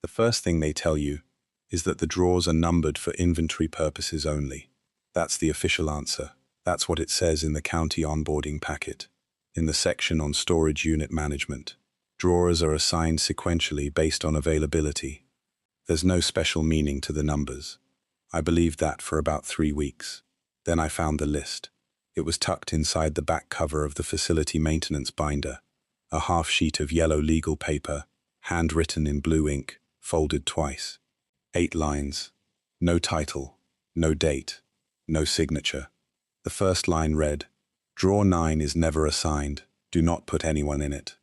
The first thing they tell you is that the drawers are numbered for inventory purposes only. That's the official answer. That's what it says in the county onboarding packet. In the section on storage unit management, drawers are assigned sequentially based on availability. There's no special meaning to the numbers. I believed that for about 3 weeks. Then I found the list. It was tucked inside the back cover of the facility maintenance binder, a half sheet of yellow legal paper, handwritten in blue ink, folded twice. 8 lines. No title, no date, no signature. The first line read, "Drawer 9 is never assigned. Do not put anyone in it."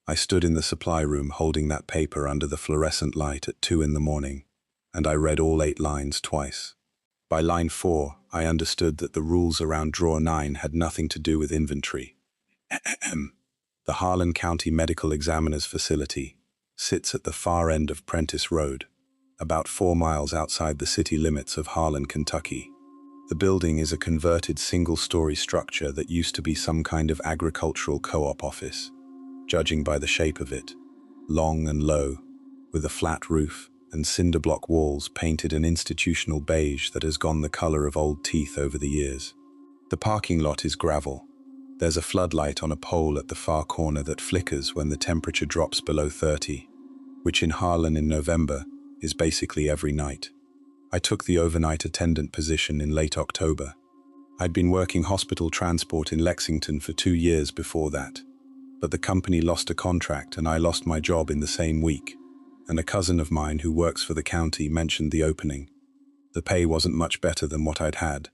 I stood in the supply room holding that paper under the fluorescent light at 2 in the morning, and I read all 8 lines twice. By line 4, I understood that the rules around drawer 9 had nothing to do with inventory. The Harlan County Medical Examiner's facility sits at the far end of Prentice Road, about 4 miles outside the city limits of Harlan, Kentucky. The building is a converted single-story structure that used to be some kind of agricultural co-op office, judging by the shape of it, long and low, with a flat roof and cinder-block walls painted an institutional beige that has gone the color of old teeth over the years. The parking lot is gravel. There's a floodlight on a pole at the far corner that flickers when the temperature drops below 30, which in Harlan in November is basically every night. I took the overnight attendant position in late October. I'd been working hospital transport in Lexington for 2 years before that, but the company lost a contract and I lost my job in the same week, and a cousin of mine who works for the county mentioned the opening. The pay wasn't much better than what I'd had,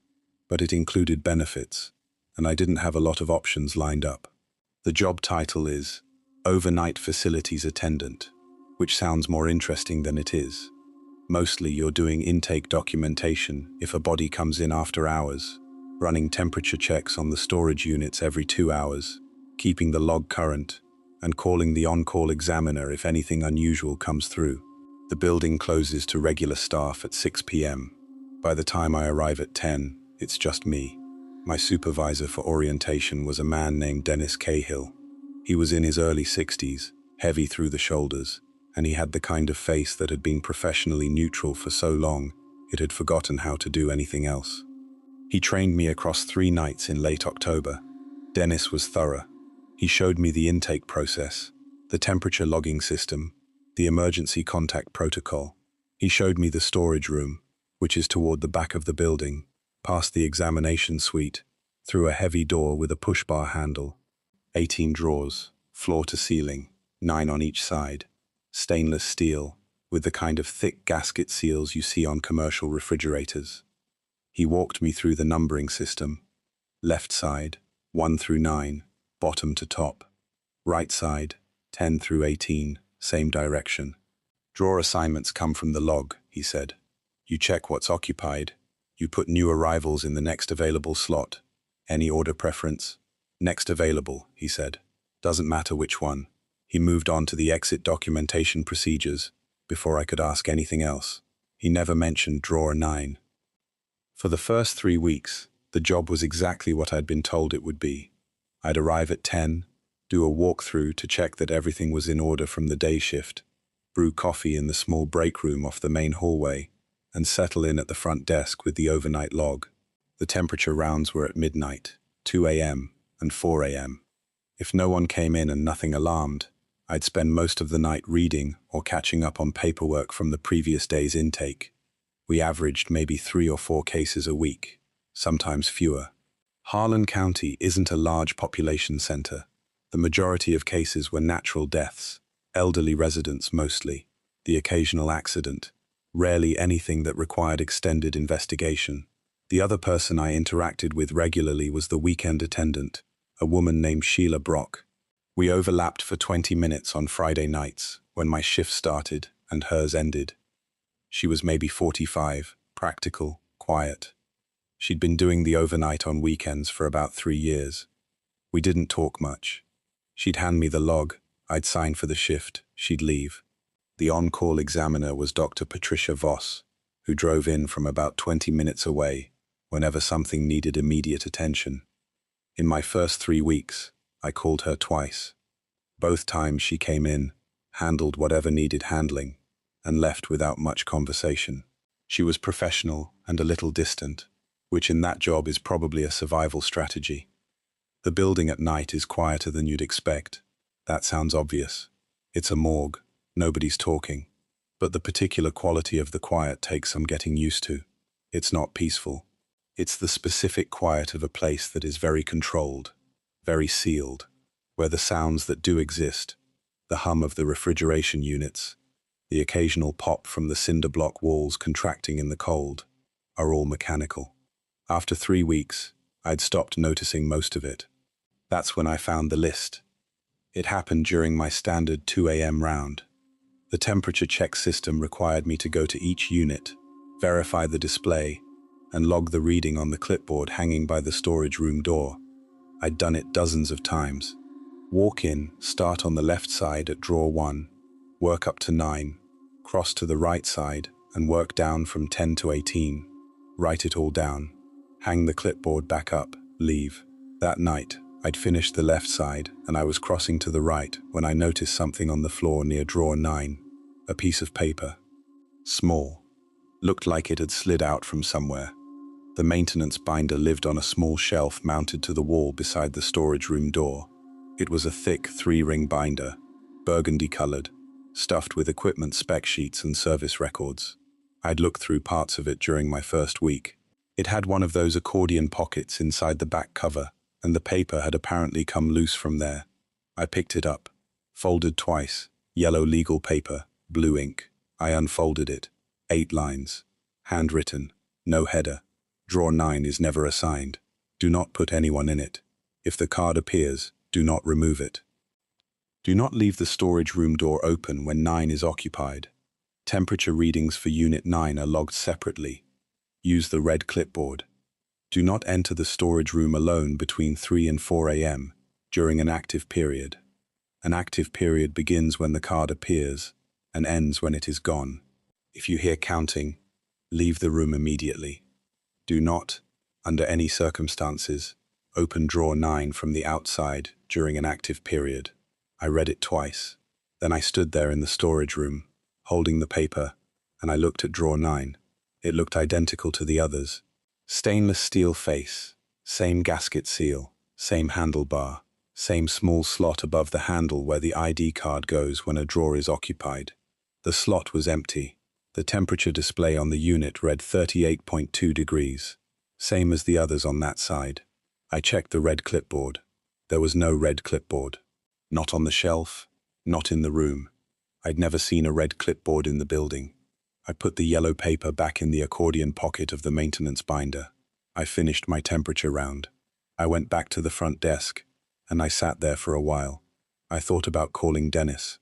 but it included benefits, and I didn't have a lot of options lined up. The job title is Overnight Facilities Attendant, which sounds more interesting than it is. Mostly you're doing intake documentation if a body comes in after hours, running temperature checks on the storage units every 2 hours, keeping the log current, and calling the on-call examiner if anything unusual comes through. The building closes to regular staff at 6 p.m. By the time I arrive at 10, it's just me. My supervisor for orientation was a man named Dennis Cahill. He was in his early 60s, heavy through the shoulders, and he had the kind of face that had been professionally neutral for so long it had forgotten how to do anything else. He trained me across 3 nights in late October. Dennis was thorough. He showed me the intake process, the temperature logging system, the emergency contact protocol. He showed me the storage room, which is toward the back of the building, past the examination suite, through a heavy door with a push-bar handle. 18 drawers, floor to ceiling, 9 on each side. Stainless steel, with the kind of thick gasket seals you see on commercial refrigerators. He walked me through the numbering system. Left side, 1 through 9, bottom to top. Right side, 10 through 18, same direction. Drawer assignments come from the log, he said. You check what's occupied. You put new arrivals in the next available slot. Any order preference? Next available, he said. Doesn't matter which one. He moved on to the exit documentation procedures before I could ask anything else. He never mentioned drawer 9. For the first 3 weeks, the job was exactly what I'd been told it would be. I'd arrive at 10, do a walkthrough to check that everything was in order from the day shift, brew coffee in the small break room off the main hallway, and settle in at the front desk with the overnight log. The temperature rounds were at midnight, 2 a.m. and 4 a.m. If no one came in and nothing alarmed, I'd spend most of the night reading or catching up on paperwork from the previous day's intake. We averaged maybe 3 or 4 cases a week, sometimes fewer. Harlan County isn't a large population center. The majority of cases were natural deaths, elderly residents mostly, the occasional accident, rarely anything that required extended investigation. The other person I interacted with regularly was the weekend attendant, a woman named Sheila Brock. We overlapped for 20 minutes on Friday nights, when my shift started and hers ended. She was maybe 45, practical, quiet. She'd been doing the overnight on weekends for about 3 years. We didn't talk much. She'd hand me the log, I'd sign for the shift, she'd leave. The on-call examiner was Dr. Patricia Voss, who drove in from about 20 minutes away whenever something needed immediate attention. In my first 3 weeks, I called her twice. Both times she came in, handled whatever needed handling, and left without much conversation. She was professional and a little distant, which in that job is probably a survival strategy. The building at night is quieter than you'd expect. That sounds obvious. It's a morgue, nobody's talking. But the particular quality of the quiet takes some getting used to. It's not peaceful. It's the specific quiet of a place that is very controlled, very sealed, where the sounds that do exist, the hum of the refrigeration units, the occasional pop from the cinder block walls contracting in the cold, are all mechanical. After 3 weeks, I'd stopped noticing most of it. That's when I found the list. It happened during my standard 2 a.m. round. The temperature check system required me to go to each unit, verify the display, and log the reading on the clipboard hanging by the storage room door. I'd done it dozens of times. Walk in, start on the left side at drawer 1, work up to 9, cross to the right side, and work down from 10 to 18. Write it all down. Hang the clipboard back up, leave. That night, I'd finished the left side, and I was crossing to the right when I noticed something on the floor near drawer 9. A piece of paper. Small. Looked like it had slid out from somewhere. The maintenance binder lived on a small shelf mounted to the wall beside the storage room door. It was a thick 3-ring binder, burgundy-colored, stuffed with equipment spec sheets and service records. I'd looked through parts of it during my first week. It had one of those accordion pockets inside the back cover, and the paper had apparently come loose from there. I picked it up. Folded twice. Yellow legal paper, blue ink. I unfolded it. 8 lines. Handwritten. No header. Drawer 9 is never assigned. Do not put anyone in it. If the card appears, do not remove it. Do not leave the storage room door open when 9 is occupied. Temperature readings for Unit 9 are logged separately. Use the red clipboard. Do not enter the storage room alone between 3 and 4 a.m. during an active period. An active period begins when the card appears and ends when it is gone. If you hear counting, leave the room immediately. Do not, under any circumstances, open drawer 9 from the outside during an active period. I read it twice. Then I stood there in the storage room, holding the paper, and I looked at drawer 9. It looked identical to the others. Stainless steel face, same gasket seal, same handlebar, same small slot above the handle where the ID card goes when a drawer is occupied. The slot was empty. The temperature display on the unit read 38.2 degrees, same as the others on that side. I checked the red clipboard. There was no red clipboard. Not on the shelf, not in the room. I'd never seen a red clipboard in the building. I put the yellow paper back in the accordion pocket of the maintenance binder. I finished my temperature round. I went back to the front desk, and I sat there for a while. I thought about calling Dennis.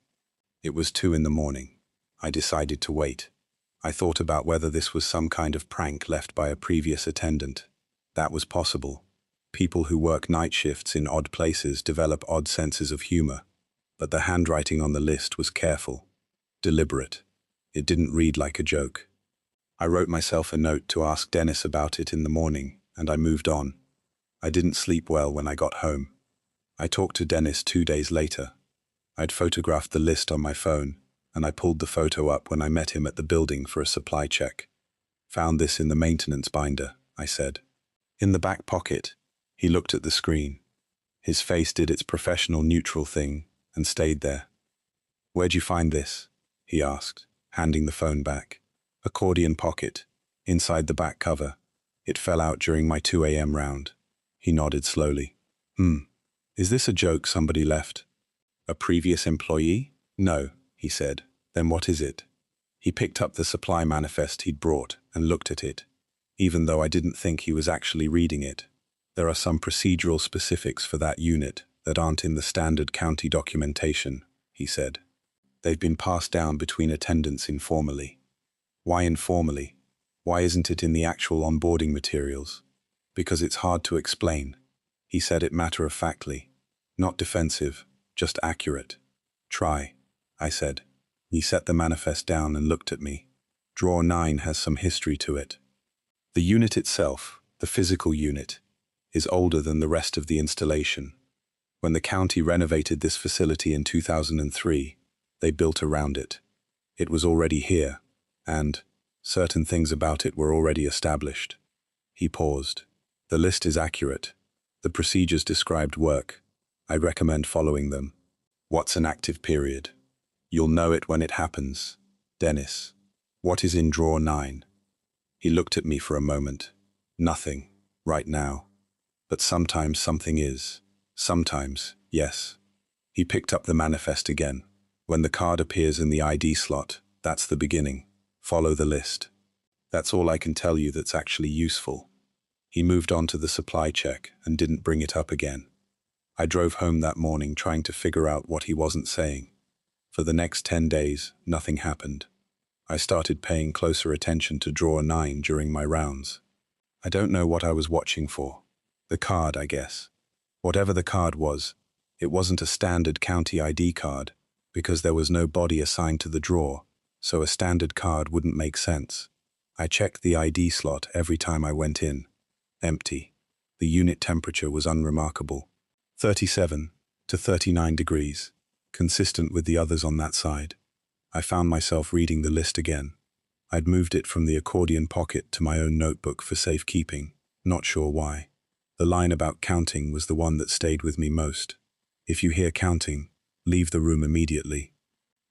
It was 2 in the morning. I decided to wait. I thought about whether this was some kind of prank left by a previous attendant. That was possible. People who work night shifts in odd places develop odd senses of humor. But the handwriting on the list was careful, deliberate. It didn't read like a joke. I wrote myself a note to ask Dennis about it in the morning, and I moved on. I didn't sleep well when I got home. I talked to Dennis 2 days later. I'd photographed the list on my phone, and I pulled the photo up when I met him at the building for a supply check. Found this in the maintenance binder, I said. In the back pocket. He looked at the screen. His face did its professional neutral thing and stayed there. Where'd you find this? He asked, handing the phone back. Accordion pocket, inside the back cover. It fell out during my 2 a.m. round. He nodded slowly. Is this a joke somebody left? A previous employee? No, he said. Then what is it? He picked up the supply manifest he'd brought and looked at it, even though I didn't think he was actually reading it. There are some procedural specifics for that unit that aren't in the standard county documentation, he said. They've been passed down between attendants informally. Why informally? Why isn't it in the actual onboarding materials? Because it's hard to explain. He said it matter-of-factly. Not defensive, just accurate. Try, I said. He set the manifest down and looked at me. Drawer 9 has some history to it. The unit itself, the physical unit, is older than the rest of the installation. When the county renovated this facility in 2003, they built around it. It was already here, and certain things about it were already established. He paused. The list is accurate. The procedures described work. I recommend following them. What's an active period? You'll know it when it happens. Dennis. What is in drawer 9? He looked at me for a moment. Nothing, right now. But sometimes something is. Sometimes, yes. He picked up the manifest again. When the card appears in the ID slot, that's the beginning. Follow the list. That's all I can tell you that's actually useful. He moved on to the supply check and didn't bring it up again. I drove home that morning trying to figure out what he wasn't saying. For the next 10 days, nothing happened. I started paying closer attention to drawer 9 during my rounds. I don't know what I was watching for. The card, I guess. Whatever the card was, it wasn't a standard county ID card, because there was no body assigned to the drawer, so a standard card wouldn't make sense. I checked the ID slot every time I went in. Empty. The unit temperature was unremarkable. 37 to 39 degrees, consistent with the others on that side. I found myself reading the list again. I'd moved it from the accordion pocket to my own notebook for safekeeping, not sure why. The line about counting was the one that stayed with me most. If you hear counting, leave the room immediately.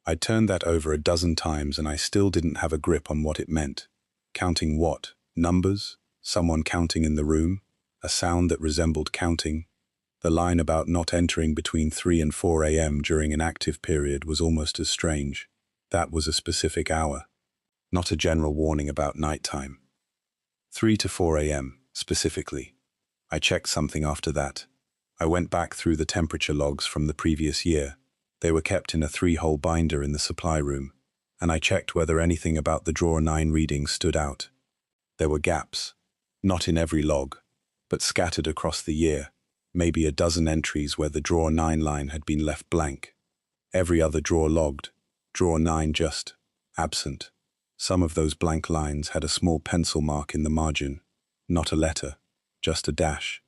I turned that over a dozen times and I still didn't have a grip on what it meant. Counting what? Numbers? Someone counting in the room? A sound that resembled counting? The line about not entering between 3 and 4 a.m. during an active period was almost as strange. That was a specific hour, not a general warning about nighttime. 3 to 4 a.m., specifically. I checked something after that. I went back through the temperature logs from the previous year. They were kept in a 3-hole binder in the supply room, and I checked whether anything about the drawer 9 readings stood out. There were gaps, not in every log, but scattered across the year, maybe a dozen entries where the drawer 9 line had been left blank. Every other drawer logged, drawer 9 just absent. Some of those blank lines had a small pencil mark in the margin, not a letter, just a dash.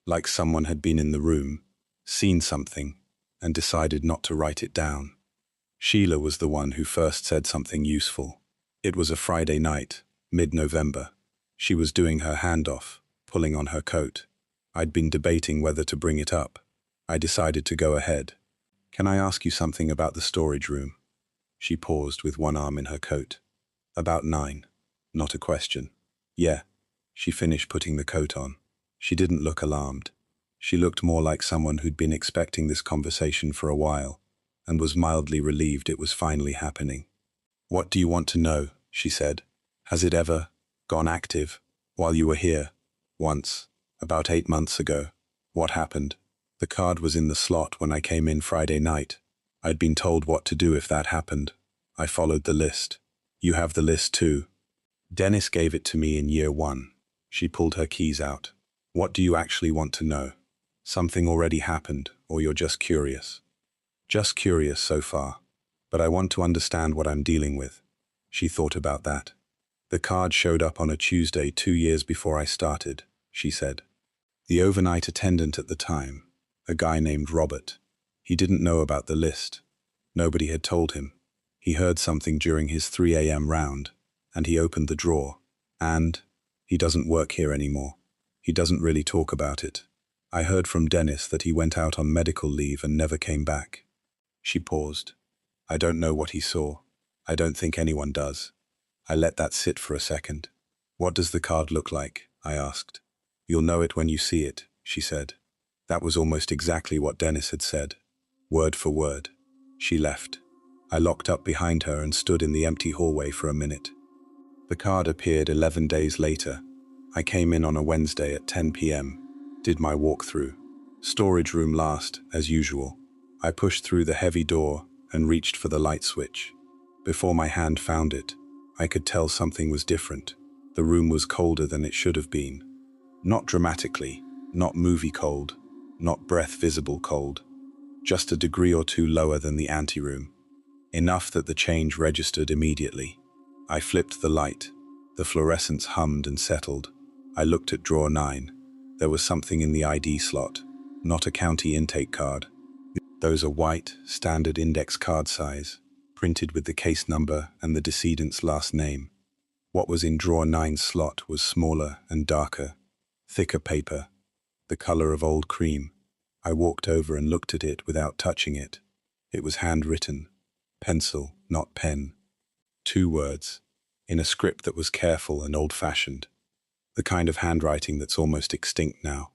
Like someone had been in the room, seen something, and decided not to write it down. Sheila was the one who first said something useful. It was a Friday night, mid-November. She was doing her handoff, pulling on her coat. I'd been debating whether to bring it up. I decided to go ahead. Can I ask you something about the storage room? She paused with one arm in her coat. About 9. Not a question. Yeah. She finished putting the coat on. She didn't look alarmed. She looked more like someone who'd been expecting this conversation for a while, and was mildly relieved it was finally happening. What do you want to know? She said. Has it ever gone active while you were here? Once, about 8 months ago. What happened? The card was in the slot when I came in Friday night. I'd been told what to do if that happened. I followed the list. You have the list too. Dennis gave it to me in year 1. She pulled her keys out. What do you actually want to know? Something already happened, or you're just curious? Just curious so far, but I want to understand what I'm dealing with. She thought about that. The card showed up on a Tuesday 2 years before I started, she said. The overnight attendant at the time, a guy named Robert, he didn't know about the list. Nobody had told him. He heard something during his 3 a.m. round, and he opened the drawer, and he doesn't work here anymore. He doesn't really talk about it. I heard from Dennis that he went out on medical leave and never came back. She paused. I don't know what he saw. I don't think anyone does. I let that sit for a second. What does the card look like? I asked. You'll know it when you see it, she said. That was almost exactly what Dennis had said, word for word. She left. I locked up behind her and stood in the empty hallway for a minute. The card appeared 11 days later. I came in on a Wednesday at 10 p.m., did my walkthrough. Storage room last, as usual. I pushed through the heavy door and reached for the light switch. Before my hand found it, I could tell something was different. The room was colder than it should have been. Not dramatically, not movie cold, not breath-visible cold. Just a degree or two lower than the anteroom. Enough that the change registered immediately. I flipped the light. The fluorescence hummed and settled. I looked at drawer 9. There was something in the ID slot, not a county intake card. Those are white, standard index card size. printed with the case number and the decedent's last name. What was in drawer 9's slot was smaller and darker, thicker paper, the color of old cream. I walked over and looked at it without touching it. It was handwritten, pencil, not pen. 2 words, in a script that was careful and old-fashioned. The kind of handwriting that's almost extinct now.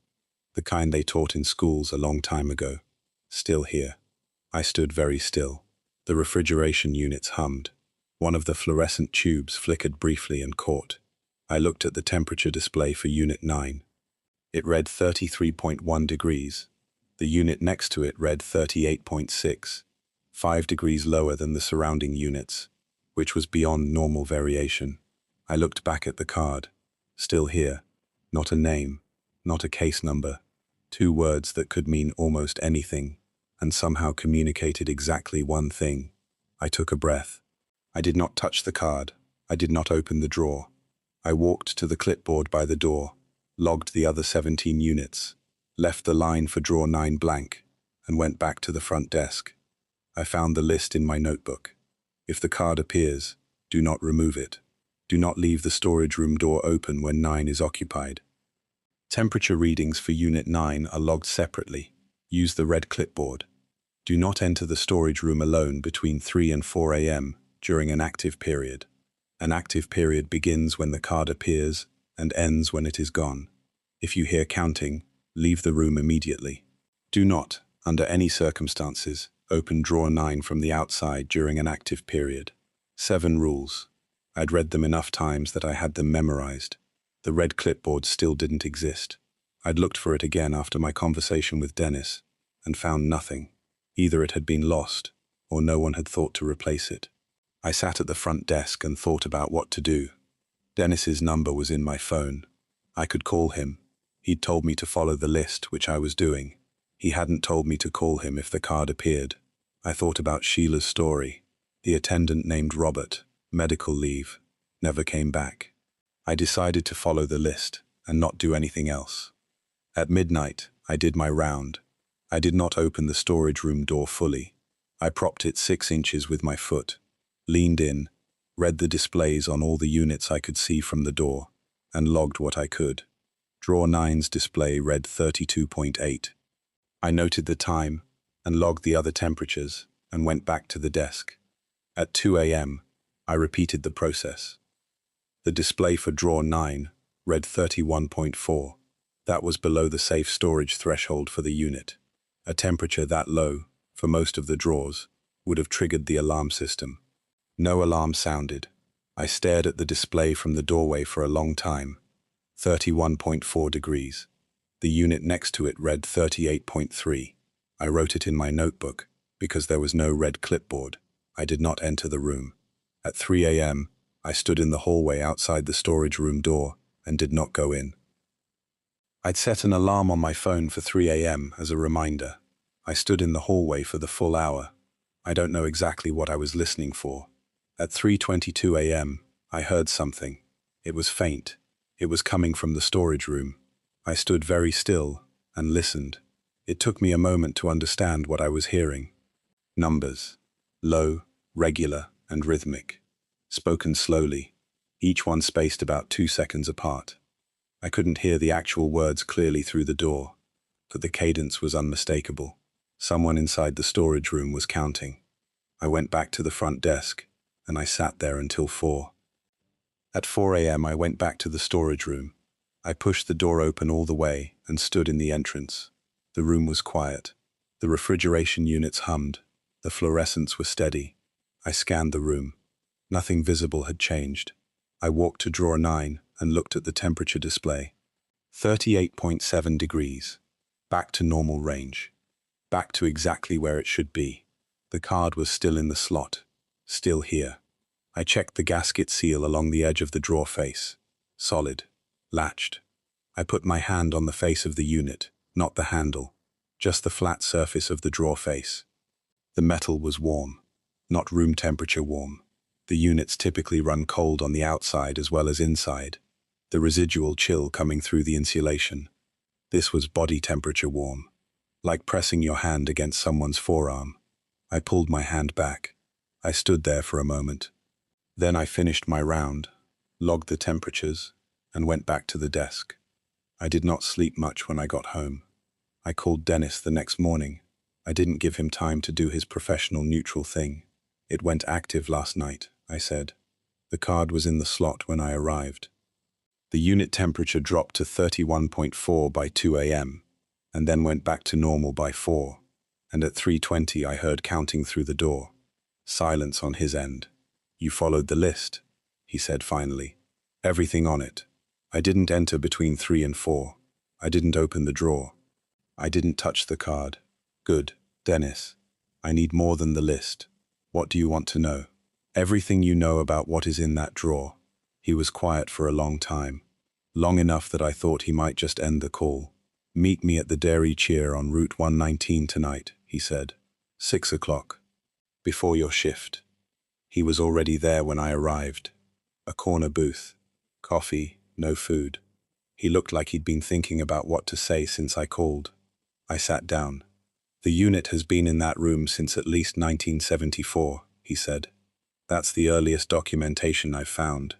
The kind they taught in schools a long time ago. Still here. I stood very still. The refrigeration units hummed. One of the fluorescent tubes flickered briefly and caught. I looked at the temperature display for Unit 9. It read 33.1 degrees. The unit next to it read 38.6, 5 degrees lower than the surrounding units, which was beyond normal variation. I looked back at the card. Still here. Not a name, not a case number. 2 words that could mean almost anything, and somehow communicated exactly one thing. I took a breath. I did not touch the card. I did not open the drawer. I walked to the clipboard by the door, logged the other 17 units, left the line for drawer 9 blank, and went back to the front desk. I found the list in my notebook. If the card appears, do not remove it. Do not leave the storage room door open when 9 is occupied. Temperature readings for Unit 9 are logged separately. Use the red clipboard. Do not enter the storage room alone between 3 and 4 a.m. during an active period. An active period begins when the card appears and ends when it is gone. If you hear counting, leave the room immediately. Do not, under any circumstances, open drawer 9 from the outside during an active period. 7 rules. I'd read them enough times that I had them memorized. The red clipboard still didn't exist. I'd looked for it again after my conversation with Dennis and found nothing. Either it had been lost or no one had thought to replace it. I sat at the front desk and thought about what to do. Dennis's number was in my phone. I could call him. He'd told me to follow the list, which I was doing. He hadn't told me to call him if the card appeared. I thought about Sheila's story. The attendant named Robert, medical leave, never came back. I decided to follow the list and not do anything else. At midnight, I did my round. I did not open the storage room door fully. I propped it 6 inches with my foot, leaned in, read the displays on all the units I could see from the door, and logged what I could. Drawer 9's display read 32.8. I noted the time and logged the other temperatures and went back to the desk. At 2 a.m., I repeated the process. The display for drawer 9 read 31.4. That was below the safe storage threshold for the unit. A temperature that low, for most of the drawers, would have triggered the alarm system. No alarm sounded. I stared at the display from the doorway for a long time. 31.4 degrees. The unit next to it read 38.3. I wrote it in my notebook, because there was no red clipboard. I did not enter the room. At 3 a.m., I stood in the hallway outside the storage room door and did not go in. I'd set an alarm on my phone for 3 a.m. as a reminder. I stood in the hallway for the full hour. I don't know exactly what I was listening for. At 3:22 a.m., I heard something. It was faint. It was coming from the storage room. I stood very still and listened. It took me a moment to understand what I was hearing. Numbers. Low, regular, and rhythmic. Spoken slowly, each one spaced about 2 seconds apart. I couldn't hear the actual words clearly through the door, but the cadence was unmistakable. Someone inside the storage room was counting. I went back to the front desk, and I sat there until 4. At 4 a.m. I went back to the storage room. I pushed the door open all the way and stood in the entrance. The room was quiet. The refrigeration units hummed. The fluorescents were steady. I scanned the room. Nothing visible had changed. I walked to drawer 9 and looked at the temperature display. 38.7 degrees. Back to normal range. Back to exactly where it should be. The card was still in the slot. Still here. I checked the gasket seal along the edge of the drawer face. Solid. Latched. I put my hand on the face of the unit, not the handle, just the flat surface of the drawer face. The metal was warm. Not room temperature warm. The units typically run cold on the outside as well as inside, the residual chill coming through the insulation. This was body temperature warm, like pressing your hand against someone's forearm. I pulled my hand back. I stood there for a moment. Then I finished my round, logged the temperatures, and went back to the desk. I did not sleep much when I got home. I called Dennis the next morning. I didn't give him time to do his professional neutral thing. It went active last night, I said. The card was in the slot when I arrived. The unit temperature dropped to 31.4 by 2 a.m., and then went back to normal by 4, and at 3:20 I heard counting through the door. Silence on his end. You followed the list, he said finally. Everything on it. I didn't enter between 3 and 4. I didn't open the drawer. I didn't touch the card. Good, Dennis. I need more than the list. What do you want to know? Everything you know about what is in that drawer. He was quiet for a long time. Long enough that I thought he might just end the call. Meet me at the Dairy Cheer on Route 119 tonight, he said. 6 o'clock. Before your shift. He was already there when I arrived. A corner booth. Coffee, no food. He looked like he'd been thinking about what to say since I called. I sat down. The unit has been in that room since at least 1974, he said. That's the earliest documentation I've found.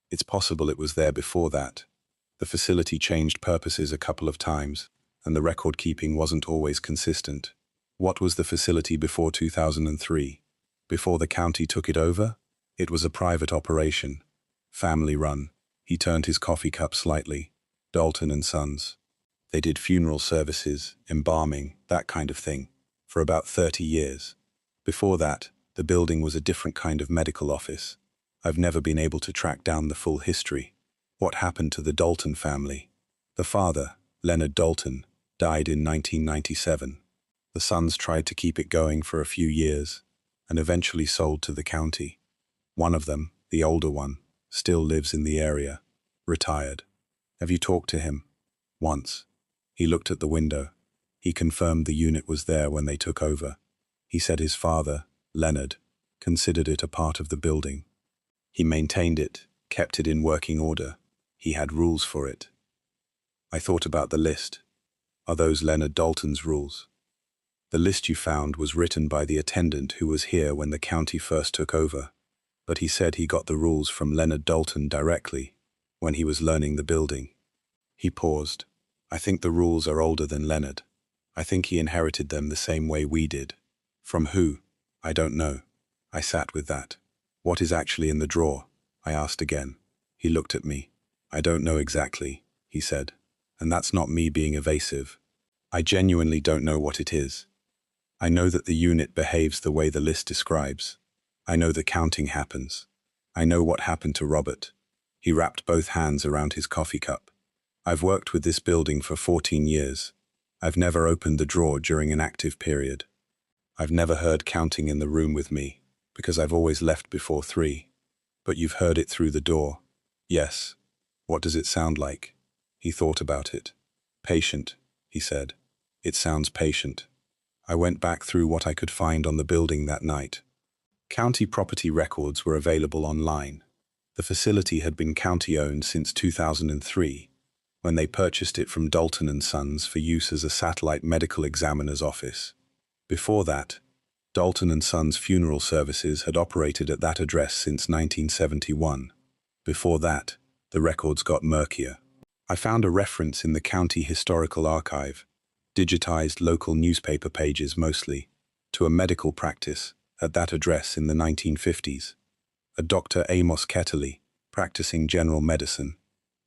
It's possible it was there before that. The facility changed purposes a couple of times, and the record keeping wasn't always consistent. What was the facility before 2003? Before the county took it over? It was a private operation. Family run. He turned his coffee cup slightly. Dalton and Sons. They did funeral services, embalming, that kind of thing, for about 30 years. Before that, the building was a different kind of medical office. I've never been able to track down the full history. What happened to the Dalton family? The father, Leonard Dalton, died in 1997. The sons tried to keep it going for a few years, and eventually sold to the county. One of them, the older one, still lives in the area, retired. Have you talked to him? Once. He looked at the window. He confirmed the unit was there when they took over. He said his father, Leonard, considered it a part of the building. He maintained it, kept it in working order. He had rules for it. I thought about the list. Are those Leonard Dalton's rules? The list you found was written by the attendant who was here when the county first took over, but he said he got the rules from Leonard Dalton directly, when he was learning the building. He paused. I think the rules are older than Leonard. I think he inherited them the same way we did. From who? I don't know. I sat with that. What is actually in the drawer? I asked again. He looked at me. I don't know exactly, he said. And that's not me being evasive. I genuinely don't know what it is. I know that the unit behaves the way the list describes. I know the counting happens. I know what happened to Robert. He wrapped both hands around his coffee cup. I've worked with this building for 14 years. I've never opened the drawer during an active period. I've never heard counting in the room with me, because I've always left before 3. But you've heard it through the door. Yes. What does it sound like? He thought about it. Patient, he said. It sounds patient. I went back through what I could find on the building that night. County property records were available online. The facility had been county-owned since 2003, when they purchased it from Dalton and Sons for use as a satellite medical examiner's office. Before that, Dalton and Sons funeral services had operated at that address since 1971. Before that, the records got murkier. I found a reference in the County Historical Archive, digitized local newspaper pages mostly, to a medical practice at that address in the 1950s. A Dr. Amos Ketterly, practicing general medicine.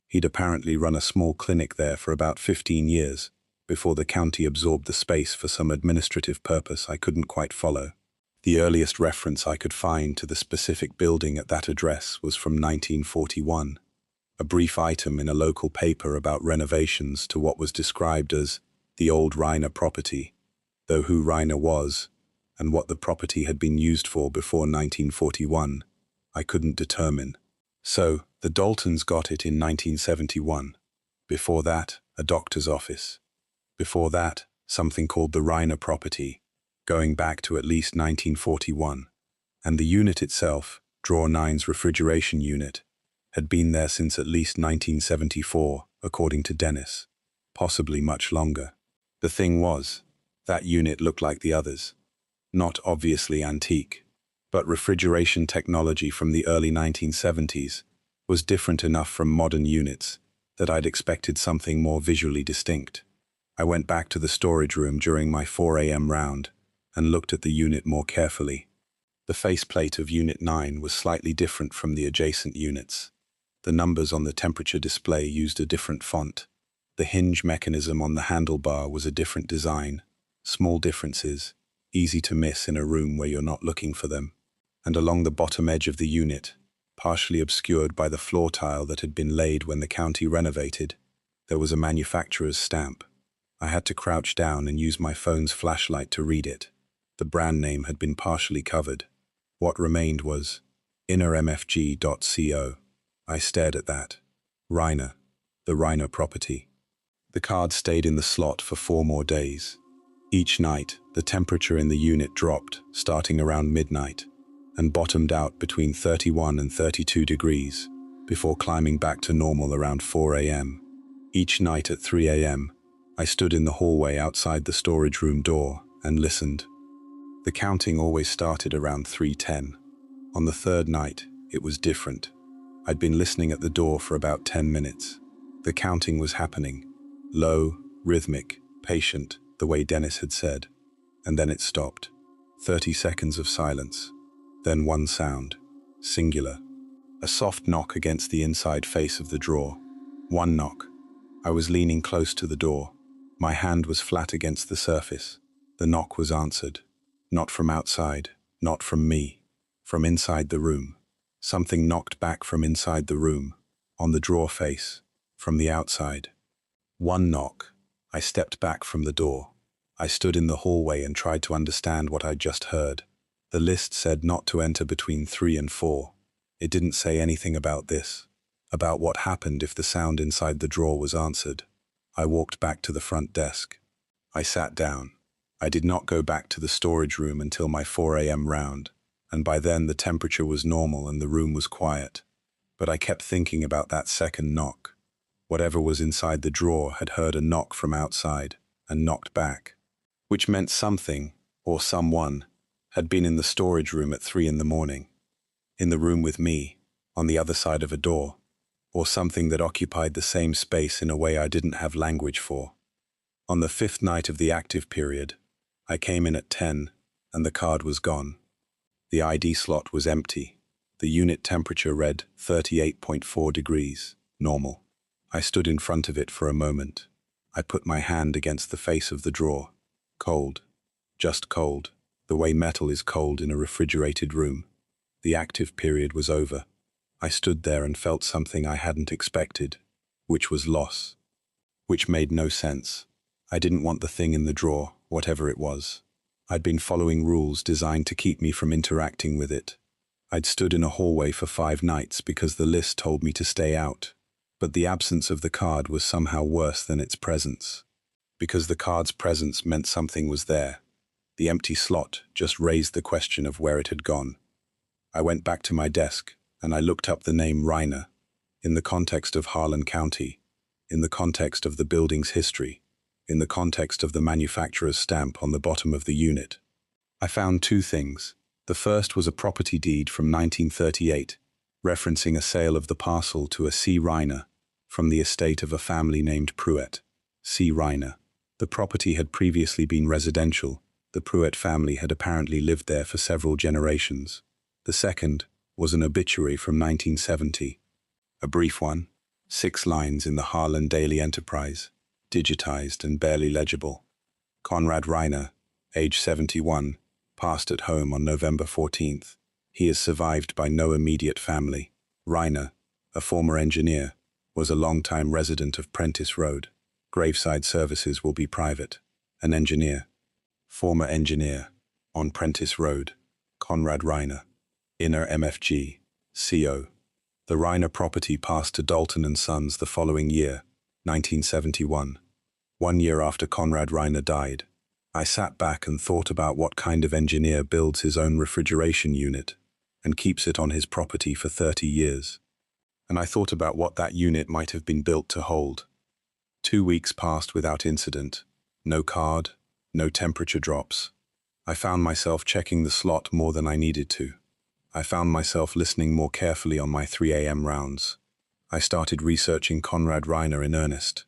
He'd apparently run a small clinic there for about 15 years, before the county absorbed the space for some administrative purpose I couldn't quite follow. The earliest reference I could find to the specific building at that address was from 1941. A brief item in a local paper about renovations to what was described as the old Reiner property, though who Reiner was, and what the property had been used for before 1941, I couldn't determine. So, the Daltons got it in 1971. Before that, a doctor's office. Before that, something called the Reiner property, going back to at least 1941. And the unit itself, Drawer 9's refrigeration unit, had been there since at least 1974, according to Dennis. Possibly much longer. The thing was, that unit looked like the others. Not obviously antique. But refrigeration technology from the early 1970s was different enough from modern units that I'd expected something more visually distinct. I went back to the storage room during my 4 a.m. round and looked at the unit more carefully. The faceplate of Unit 9 was slightly different from the adjacent units. The numbers on the temperature display used a different font. The hinge mechanism on the handlebar was a different design. Small differences, easy to miss in a room where you're not looking for them. And along the bottom edge of the unit, partially obscured by the floor tile that had been laid when the county renovated, there was a manufacturer's stamp. I had to crouch down and use my phone's flashlight to read it. The brand name had been partially covered. What remained was innermfg.co. I stared at that. Reiner, the Reiner property. The card stayed in the slot for 4 more days. Each night, the temperature in the unit dropped, starting around midnight, and bottomed out between 31 and 32 degrees, before climbing back to normal around 4 a.m. Each night at 3 a.m., I stood in the hallway outside the storage room door and listened. The counting always started around 3:10. On the third night, it was different. I'd been listening at the door for about 10 minutes. The counting was happening. Low, rhythmic, patient, the way Dennis had said. And then it stopped. 30 seconds of silence. Then one sound. Singular. A soft knock against the inside face of the drawer. One knock. I was leaning close to the door. My hand was flat against the surface. The knock was answered. Not from outside, not from me. From inside the room. Something knocked back from inside the room, on the drawer face, from the outside. One knock. I stepped back from the door. I stood in the hallway and tried to understand what I'd just heard. The list said not to enter between 3 and 4. It didn't say anything about this, about what happened if the sound inside the drawer was answered. I walked back to the front desk. I sat down. I did not go back to the storage room until my 4 a.m. round, and by then the temperature was normal and the room was quiet. But I kept thinking about that second knock. Whatever was inside the drawer had heard a knock from outside and knocked back, which meant something, or someone, had been in the storage room at 3 in the morning, in the room with me, on the other side of a door, or something that occupied the same space in a way I didn't have language for. On the 5th night of the active period, I came in at 10, and the card was gone. The ID slot was empty. The unit temperature read 38.4 degrees, normal. I stood in front of it for a moment. I put my hand against the face of the drawer. Cold. Just cold. The way metal is cold in a refrigerated room. The active period was over. I stood there and felt something I hadn't expected, which was loss. Which made no sense. I didn't want the thing in the drawer, whatever it was. I'd been following rules designed to keep me from interacting with it. I'd stood in a hallway for 5 nights because the list told me to stay out. But the absence of the card was somehow worse than its presence. Because the card's presence meant something was there. The empty slot just raised the question of where it had gone. I went back to my desk, and I looked up the name Reiner, in the context of Harlan County, in the context of the building's history, in the context of the manufacturer's stamp on the bottom of the unit. I found 2 things. The first was a property deed from 1938, referencing a sale of the parcel to a C. Reiner, from the estate of a family named Pruett. C. Reiner. The property had previously been residential. The Pruett family had apparently lived there for several generations. The second was an obituary from 1970. A brief one, 6 lines in the Harlan Daily Enterprise, digitized and barely legible. Conrad Reiner, age 71, passed at home on November 14th. He is survived by no immediate family. Reiner, a former engineer, was a long-time resident of Prentice Road. Graveside services will be private. An engineer. Former engineer. On Prentice Road. Conrad Reiner. Inner MFG. CO. The Reiner property passed to Dalton and Sons the following year, 1971. 1 year after Conrad Reiner died. I sat back and thought about what kind of engineer builds his own refrigeration unit and keeps it on his property for 30 years. And I thought about what that unit might have been built to hold. 2 weeks passed without incident. No card, no temperature drops. I found myself checking the slot more than I needed to. I found myself listening more carefully on my 3 a.m. rounds. I started researching Conrad Reiner in earnest.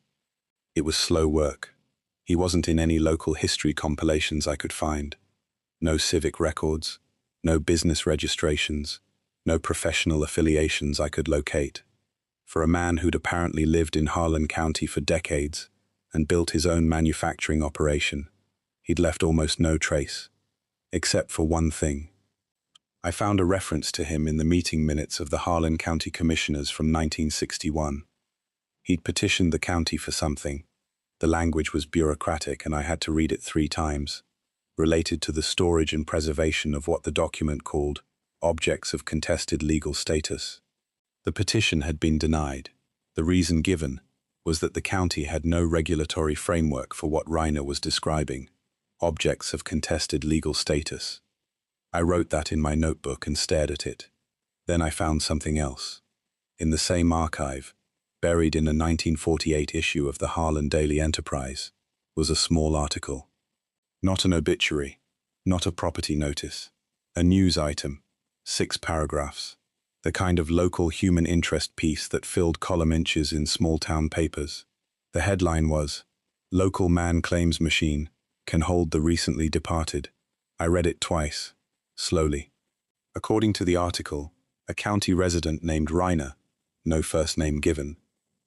It was slow work. He wasn't in any local history compilations I could find. No civic records, no business registrations, no professional affiliations I could locate. For a man who'd apparently lived in Harlan County for decades and built his own manufacturing operation, he'd left almost no trace, except for one thing. I found a reference to him in the meeting minutes of the Harlan County Commissioners from 1961. He'd petitioned the county for something. The language was bureaucratic and I had to read it 3 times, related to the storage and preservation of what the document called objects of contested legal status. The petition had been denied. The reason given was that the county had no regulatory framework for what Reiner was describing, objects of contested legal status. I wrote that in my notebook and stared at it. Then I found something else. In the same archive, buried in a 1948 issue of the Harlan Daily Enterprise, was a small article. Not an obituary, not a property notice, a news item, 6 paragraphs, the kind of local human interest piece that filled column inches in small-town papers. The headline was, "Local Man Claims Machine Can Hold the Recently Departed." I read it twice, slowly. According to the article, a county resident named Reiner, no first name given,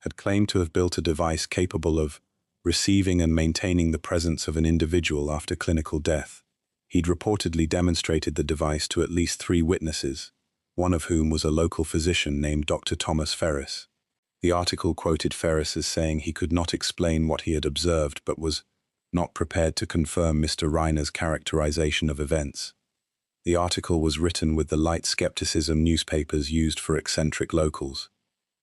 had claimed to have built a device capable of receiving and maintaining the presence of an individual after clinical death. He'd reportedly demonstrated the device to at least 3 witnesses, one of whom was a local physician named Dr. Thomas Ferris. The article quoted Ferris as saying he could not explain what he had observed but was not prepared to confirm Mr. Reiner's characterization of events. The article was written with the light skepticism newspapers used for eccentric locals.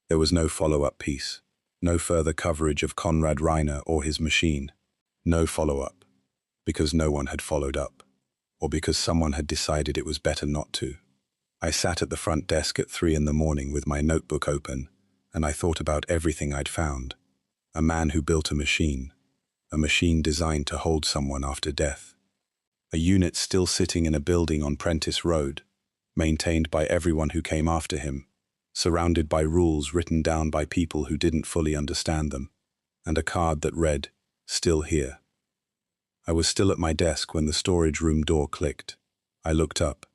There was no follow-up piece, no further coverage of Conrad Reiner or his machine. No follow-up, because no one had followed up, or because someone had decided it was better not to. I sat at the front desk at 3 in the morning with my notebook open, and I thought about everything I'd found. A man who built a machine designed to hold someone after death. A unit still sitting in a building on Prentice Road, maintained by everyone who came after him, surrounded by rules written down by people who didn't fully understand them, and a card that read, "Still here." I was still at my desk when the storage room door clicked. I looked up.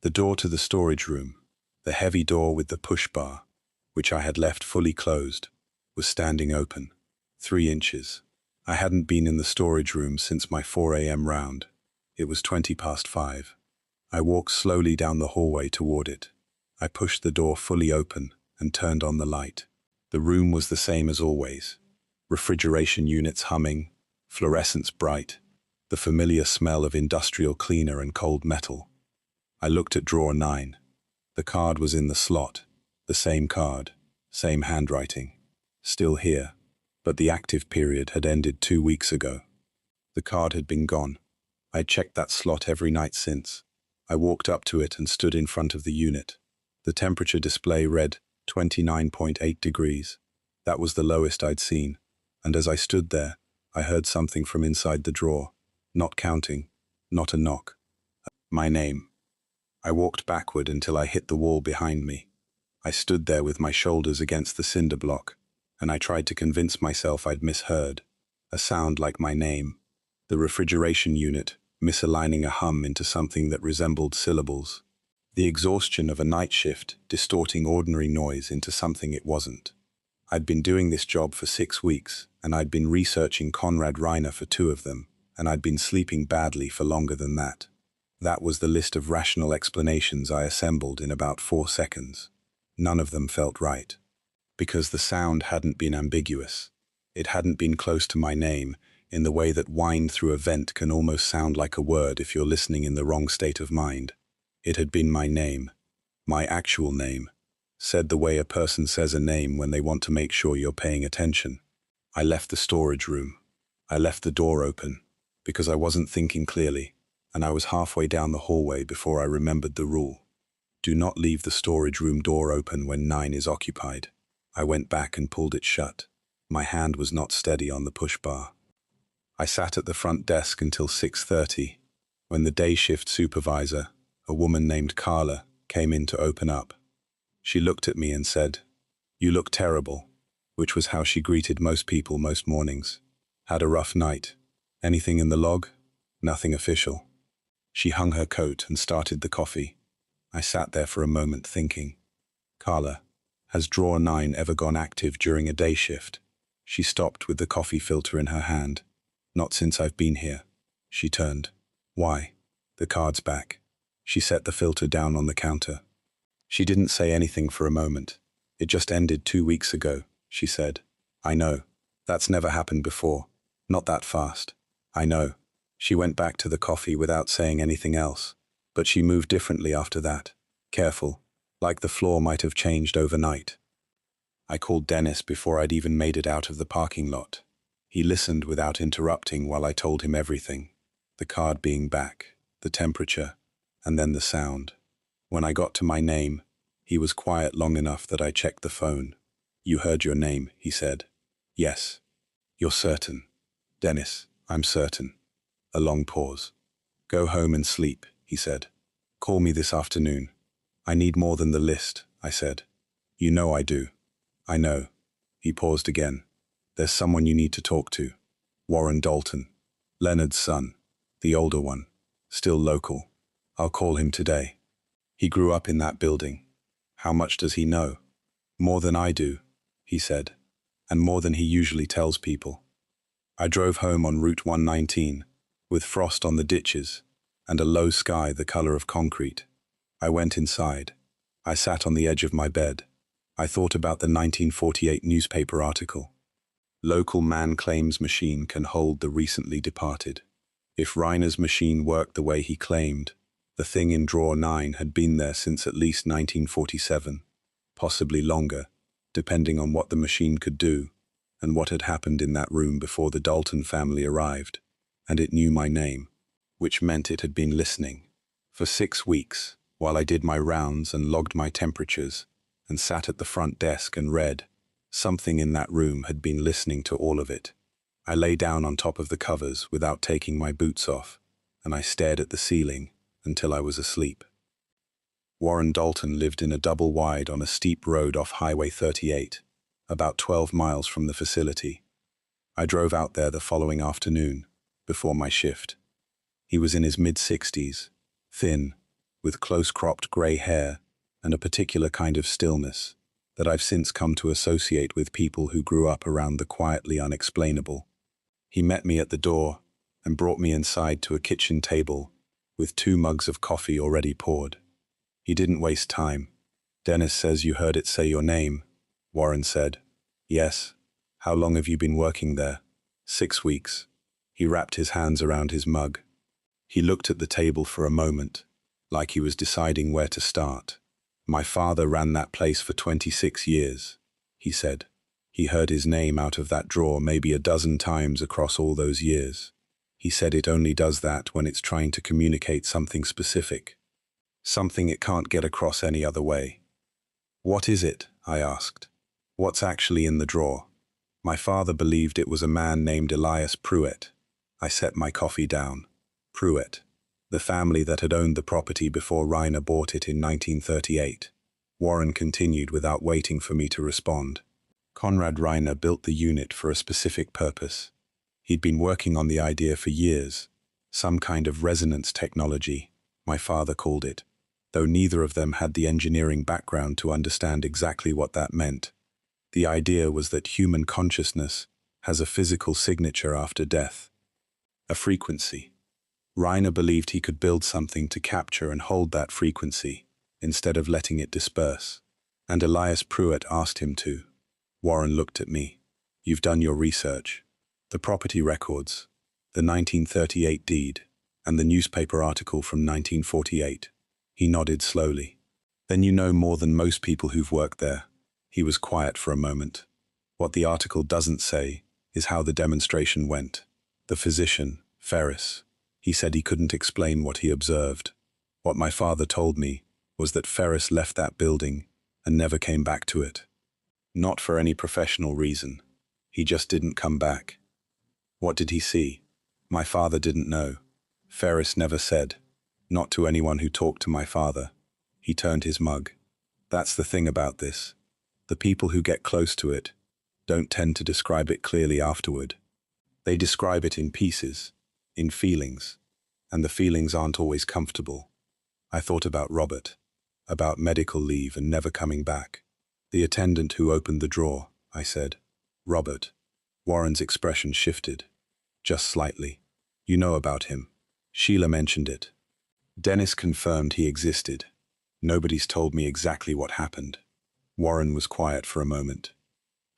The door to the storage room, the heavy door with the push bar, which I had left fully closed, was standing open, 3 inches. I hadn't been in the storage room since my 4 a.m. round. It was 20 past 5. I walked slowly down the hallway toward it. I pushed the door fully open and turned on the light. The room was the same as always. Refrigeration units humming, fluorescents bright, the familiar smell of industrial cleaner and cold metal. I looked at drawer 9. The card was in the slot, the same card, same handwriting. Still here, but the active period had ended 2 weeks ago. The card had been gone. I'd checked that slot every night since. I walked up to it and stood in front of the unit. The temperature display read 29.8 degrees. That was the lowest I'd seen, and as I stood there, I heard something from inside the drawer. Not counting, not a knock. My name. I walked backward until I hit the wall behind me. I stood there with my shoulders against the cinder block, and I tried to convince myself I'd misheard. A sound like my name. The refrigeration unit, misaligning a hum into something that resembled syllables. The exhaustion of a night shift, distorting ordinary noise into something it wasn't. I'd been doing this job for 6 weeks, and I'd been researching Conrad Reiner for 2 of them, and I'd been sleeping badly for longer than that. That was the list of rational explanations I assembled in about 4 seconds. None of them felt right. Because the sound hadn't been ambiguous. It hadn't been close to my name, in the way that whined through a vent can almost sound like a word if you're listening in the wrong state of mind. It had been my name, my actual name, said the way a person says a name when they want to make sure you're paying attention. I left the storage room. I left the door open, because I wasn't thinking clearly, and I was halfway down the hallway before I remembered the rule. Do not leave the storage room door open when 9 is occupied. I went back and pulled it shut. My hand was not steady on the push bar. I sat at the front desk until 6:30, when the day shift supervisor, a woman named Carla, came in to open up. She looked at me and said, "You look terrible," which was how she greeted most people most mornings. "Had a rough night. Anything in the log?" "Nothing official." She hung her coat and started the coffee. I sat there for a moment thinking. "Carla, has drawer 9 ever gone active during a day shift?" She stopped with the coffee filter in her hand. "Not since I've been here." She turned. "Why?" "The card's back." She set the filter down on the counter. She didn't say anything for a moment. "It just ended 2 weeks ago," she said. "I know. That's never happened before. Not that fast." "I know." She went back to the coffee without saying anything else. But she moved differently after that. Careful, like the floor might have changed overnight. I called Dennis before I'd even made it out of the parking lot. He listened without interrupting while I told him everything. The card being back, the temperature, and then the sound. When I got to my name, he was quiet long enough that I checked the phone. "You heard your name," he said. "Yes." "You're certain?" "Dennis, I'm certain." A long pause. "Go home and sleep," he said. "Call me this afternoon." "I need more than the list," I said. "You know I do." "I know." He paused again. "There's someone you need to talk to. Warren Dalton. Leonard's son. The older one. Still local. I'll call him today." "He grew up in that building. How much does he know?" "More than I do," he said, "and more than he usually tells people." I drove home on Route 119, with frost on the ditches, and a low sky the color of concrete. I went inside. I sat on the edge of my bed. I thought about the 1948 newspaper article. "Local man claims machine can hold the recently departed." If Reiner's machine worked the way he claimed, the thing in drawer 9 had been there since at least 1947, possibly longer, depending on what the machine could do and what had happened in that room before the Dalton family arrived. And it knew my name, which meant it had been listening. For 6 weeks, while I did my rounds and logged my temperatures and sat at the front desk and read, something in that room had been listening to all of it. I lay down on top of the covers without taking my boots off, and I stared at the ceiling until I was asleep. Warren Dalton lived in a double wide on a steep road off Highway 38, about 12 miles from the facility. I drove out there the following afternoon, before my shift. He was in his mid-60s, thin, with close-cropped grey hair and a particular kind of stillness that I've since come to associate with people who grew up around the quietly unexplainable. He met me at the door and brought me inside to a kitchen table with 2 mugs of coffee already poured. He didn't waste time. "Dennis says you heard it say your name," Warren said. "Yes." "How long have you been working there?" 6 weeks. He wrapped his hands around his mug. He looked at the table for a moment, like he was deciding where to start. "My father ran that place for 26 years, he said. He heard his name out of that drawer maybe a dozen times across all those years. He said it only does that when it's trying to communicate something specific, something it can't get across any other way." "What is it?" I asked. "What's actually in the drawer?" "My father believed it was a man named Elias Pruett." I set my coffee down. "Pruett, the family that had owned the property before Reiner bought it in 1938. Warren continued without waiting for me to respond. "Conrad Reiner built the unit for a specific purpose. He'd been working on the idea for years, some kind of resonance technology, my father called it, though neither of them had the engineering background to understand exactly what that meant. The idea was that human consciousness has a physical signature after death, a frequency. Reiner believed he could build something to capture and hold that frequency, instead of letting it disperse. And Elias Pruett asked him to." Warren looked at me. "You've done your research. The property records, the 1938 deed, and the newspaper article from 1948. He nodded slowly. "Then you know more than most people who've worked there." He was quiet for a moment. "What the article doesn't say is how the demonstration went. The physician, Ferris, he said he couldn't explain what he observed. What my father told me was that Ferris left that building and never came back to it. Not for any professional reason. He just didn't come back." "What did he see?" My father didn't know. Ferris never said. Not to anyone who talked to my father. He turned his mug. That's the thing about this. The people who get close to it don't tend to describe it clearly afterward. They describe it in pieces, in feelings, and the feelings aren't always comfortable. I thought about Robert, about medical leave and never coming back. The attendant who opened the drawer, I said. Robert. Warren's expression shifted, just slightly. You know about him. Sheila mentioned it. Dennis confirmed he existed. Nobody's told me exactly what happened. Warren was quiet for a moment.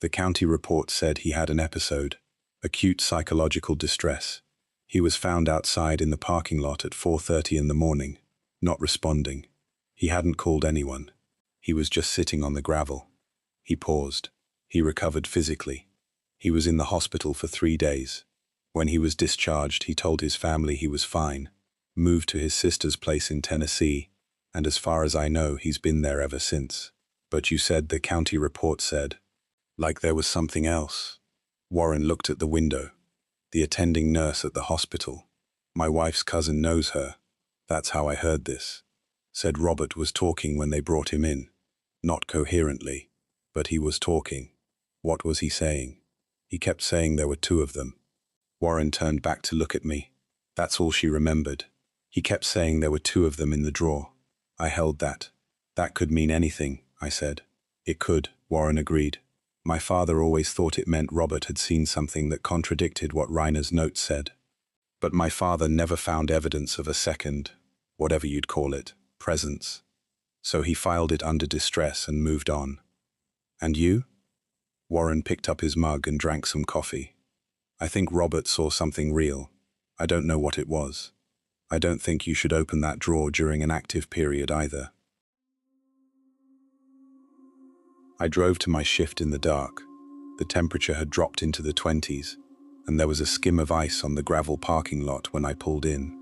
The county report said he had an episode, acute psychological distress. He was found outside in the parking lot at 4:30 in the morning, not responding. He hadn't called anyone. He was just sitting on the gravel. He paused. He recovered physically. He was in the hospital for 3 days. When he was discharged, he told his family he was fine, moved to his sister's place in Tennessee, and as far as I know, he's been there ever since. But you said the county report said, like there was something else. Warren looked at the window. The attending nurse at the hospital. My wife's cousin knows her. That's how I heard this. Said Robert was talking when they brought him in. Not coherently, but he was talking. What was he saying? He kept saying there were 2 of them. Warren turned back to look at me. That's all she remembered. He kept saying there were 2 of them in the drawer. I held that. That could mean anything, I said. It could, Warren agreed. My father always thought it meant Robert had seen something that contradicted what Reiner's note said. But my father never found evidence of a second, whatever you'd call it, presence. So he filed it under distress and moved on. And you? Warren picked up his mug and drank some coffee. I think Robert saw something real. I don't know what it was. I don't think you should open that drawer during an active period either. I drove to my shift in the dark. The temperature had dropped into the 20s, and there was a skim of ice on the gravel parking lot when I pulled in.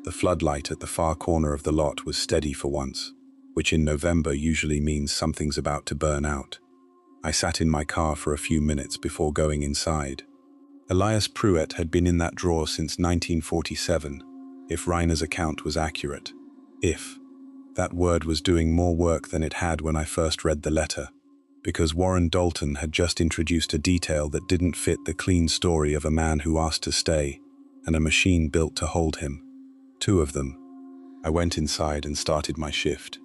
The floodlight at the far corner of the lot was steady for once, which in November usually means something's about to burn out. I sat in my car for a few minutes before going inside. Elias Pruett had been in that drawer since 1947, if Reiner's account was accurate. If. That word was doing more work than it had when I first read the letter, because Warren Dalton had just introduced a detail that didn't fit the clean story of a man who asked to stay, and a machine built to hold him. 2 of them. I went inside and started my shift.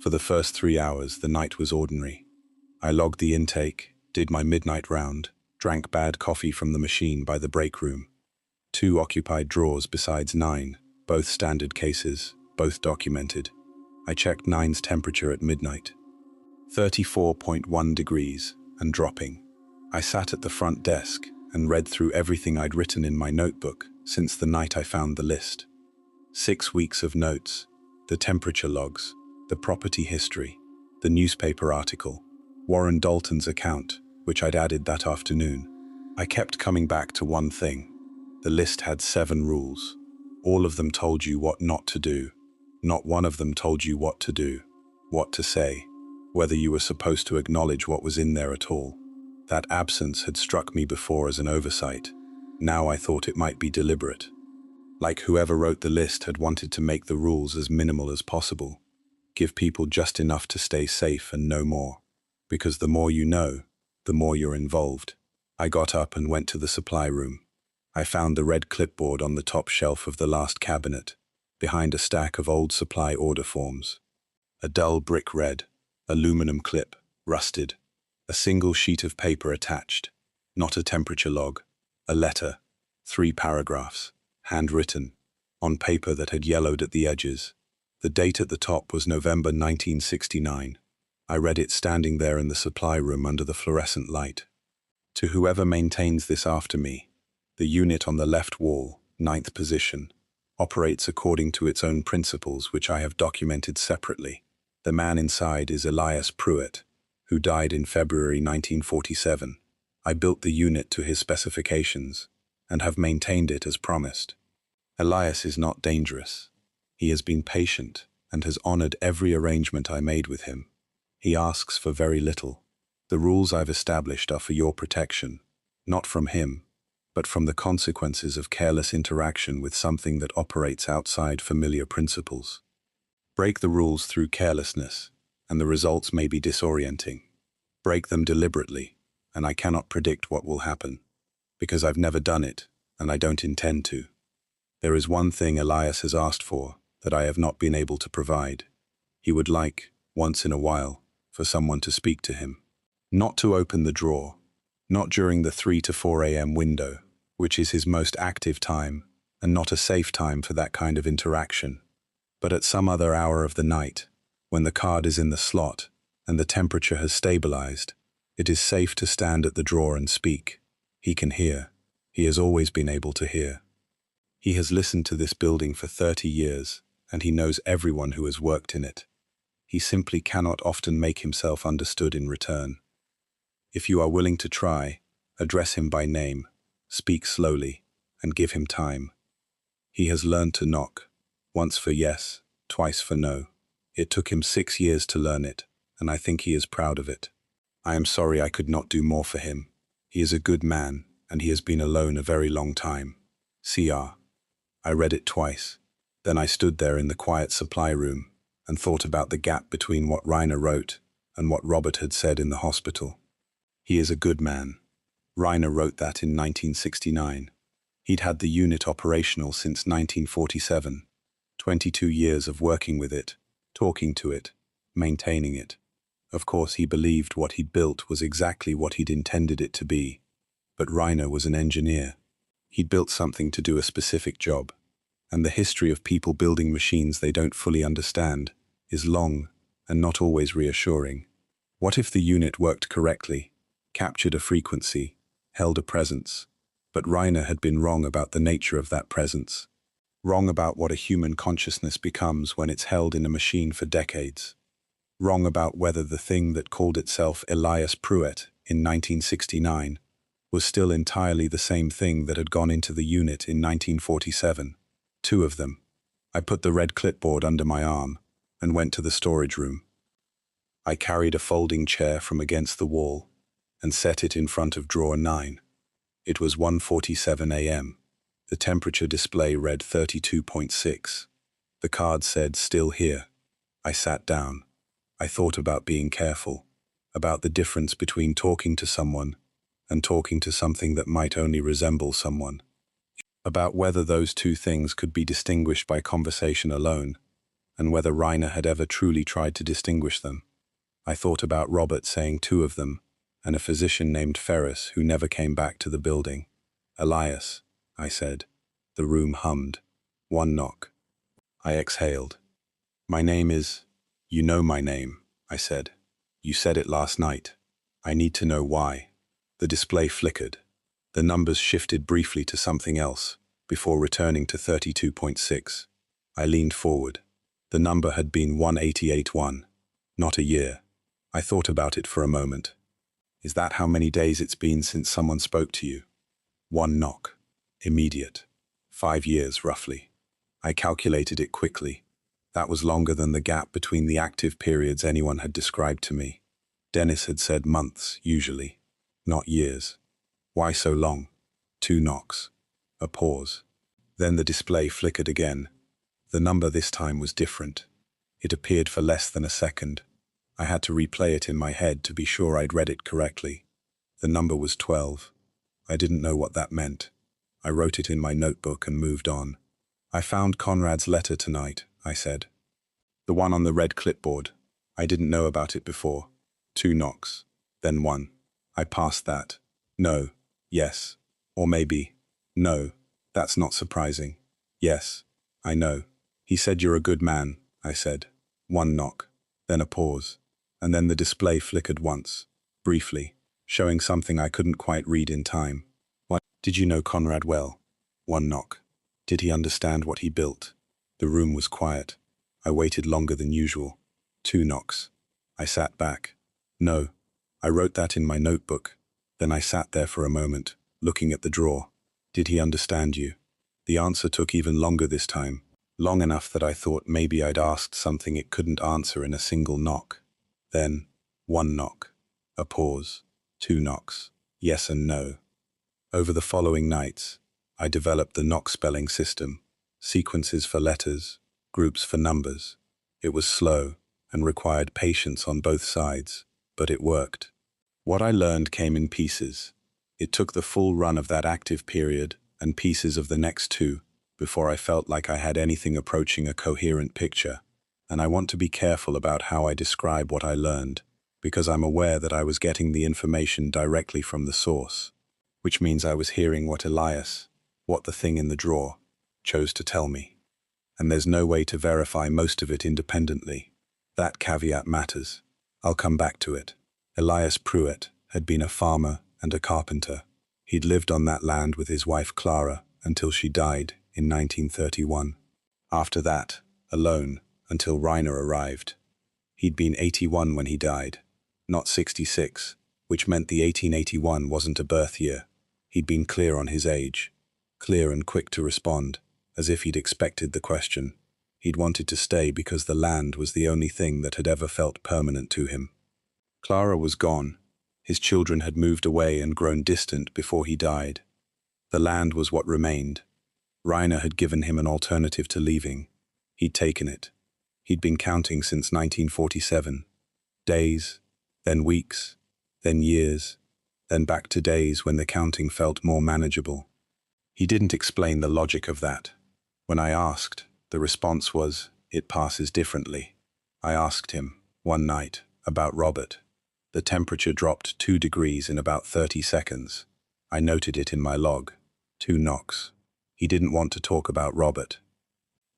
For the first 3 hours, the night was ordinary. I logged the intake, did my midnight round, drank bad coffee from the machine by the break room. 2 occupied drawers besides 9, both standard cases, both documented. I checked 9's temperature at midnight. 34.1 degrees, and dropping. I sat at the front desk and read through everything I'd written in my notebook since the night I found the list. 6 weeks of notes, the temperature logs, the property history, the newspaper article, Warren Dalton's account, which I'd added that afternoon. I kept coming back to one thing. The list had 7 rules. All of them told you what not to do. Not one of them told you what to do, what to say, whether you were supposed to acknowledge what was in there at all. That absence had struck me before as an oversight. Now I thought it might be deliberate. Like whoever wrote the list had wanted to make the rules as minimal as possible. Give people just enough to stay safe and no more. Because the more you know, the more you're involved. I got up and went to the supply room. I found the red clipboard on the top shelf of the last cabinet, behind a stack of old supply order forms. A dull brick red, aluminum clip, rusted. A single sheet of paper attached. Not a temperature log. A letter. 3 paragraphs. Handwritten. On paper that had yellowed at the edges. The date at the top was November 1969. I read it standing there in the supply room under the fluorescent light. To whoever maintains this after me, the unit on the left wall, 9th position, operates according to its own principles which I have documented separately. The man inside is Elias Pruett, who died in February 1947. I built the unit to his specifications and have maintained it as promised. Elias is not dangerous. He has been patient and has honored every arrangement I made with him. He asks for very little. The rules I've established are for your protection, not from him, but from the consequences of careless interaction with something that operates outside familiar principles. Break the rules through carelessness, and the results may be disorienting. Break them deliberately, and I cannot predict what will happen, because I've never done it, and I don't intend to. There is one thing Elias has asked for that I have not been able to provide. He would like, once in a while, for someone to speak to him. Not to open the drawer, not during the 3 to 4 a.m. window, which is his most active time, and not a safe time for that kind of interaction, but at some other hour of the night, when the card is in the slot and the temperature has stabilized, it is safe to stand at the drawer and speak. He can hear. He has always been able to hear. He has listened to this building for 30 years, and he knows everyone who has worked in it. He simply cannot often make himself understood in return. If you are willing to try, address him by name, speak slowly, and give him time. He has learned to knock, once for yes, twice for no. It took him 6 years to learn it, and I think he is proud of it. I am sorry I could not do more for him. He is a good man, and he has been alone a very long time. CR. I read it twice. Then I stood there in the quiet supply room and thought about the gap between what Reiner wrote and what Robert had said in the hospital. He is a good man. Reiner wrote that in 1969. He'd had the unit operational since 1947. 22 years of working with it, talking to it, maintaining it. Of course, he believed what he'd built was exactly what he'd intended it to be. But Reiner was an engineer. He'd built something to do a specific job. And the history of people building machines they don't fully understand is long and not always reassuring. What if the unit worked correctly, captured a frequency, held a presence? But Reiner had been wrong about the nature of that presence. Wrong about what a human consciousness becomes when it's held in a machine for decades. Wrong about whether the thing that called itself Elias Pruett in 1969 was still entirely the same thing that had gone into the unit in 1947. 2 of them. I put the red clipboard under my arm and went to the storage room. I carried a folding chair from against the wall and set it in front of drawer 9. It was 1:47 a.m. The temperature display read 32.6. The card said, "Still here." I sat down. I thought about being careful, about the difference between talking to someone and talking to something that might only resemble someone, about whether those 2 things could be distinguished by conversation alone, and whether Reiner had ever truly tried to distinguish them. I thought about Robert saying 2 of them, and a physician named Ferris who never came back to the building. "Elias," I said. The room hummed. 1 knock. I exhaled. "My name is—" "You know my name," I said. "You said it last night. I need to know why." The display flickered. The numbers shifted briefly to something else, before returning to 32.6. I leaned forward. The number had been 1881, not a year. I thought about it for a moment. "Is that how many days it's been since someone spoke to you?" 1 knock. Immediate. 5 years, roughly. I calculated it quickly. That was longer than the gap between the active periods anyone had described to me. Dennis had said months, usually, not years. Why so long? 2 knocks. A pause. Then the display flickered again. The number this time was different. It appeared for less than a second. I had to replay it in my head to be sure I'd read it correctly. The number was 12. I didn't know what that meant. I wrote it in my notebook and moved on. "I found Conrad's letter tonight," I said. "The one on the red clipboard. I didn't know about it before." 2 knocks. Then 1. I passed that. "No. Yes. Or maybe. No. That's not surprising. Yes. I know. He said you're a good man," I said. 1 knock. Then a pause. And then the display flickered once, briefly, showing something I couldn't quite read in time. "What? Did you know Conrad well?" 1 knock. Did he understand what he built? The room was quiet. I waited longer than usual. 2 knocks. I sat back. "No. I wrote that in my notebook." Then I sat there for a moment, looking at the drawer. "Did he understand you?" The answer took even longer this time, long enough that I thought maybe I'd asked something it couldn't answer in a single knock. Then 1 knock. A pause. 2 knocks. Yes and no. Over the following nights, I developed the knock spelling system, sequences for letters, groups for numbers. It was slow and required patience on both sides, but it worked. What I learned came in pieces. It took the full run of that active period and pieces of the next two before I felt like I had anything approaching a coherent picture. And I want to be careful about how I describe what I learned, because I'm aware that I was getting the information directly from the source, which means I was hearing what Elias, what the thing in the drawer, chose to tell me. And there's no way to verify most of it independently. That caveat matters. I'll come back to it. Elias Pruett had been a farmer and a carpenter. He'd lived on that land with his wife Clara until she died in 1931. After that, alone, until Reiner arrived. He'd been 81 when he died, not 66, which meant the 1881 wasn't a birth year. He'd been clear on his age, clear and quick to respond, as if he'd expected the question. He'd wanted to stay because the land was the only thing that had ever felt permanent to him. Clara was gone. His children had moved away and grown distant before he died. The land was what remained. Reiner had given him an alternative to leaving. He'd taken it. He'd been counting since 1947. Days, then weeks, then years, then back to days when the counting felt more manageable. He didn't explain the logic of that. When I asked, the response was, "It passes differently." I asked him, one night, about Robert. The temperature dropped 2 degrees in about 30 seconds. I noted it in my log. 2 knocks. He didn't want to talk about Robert.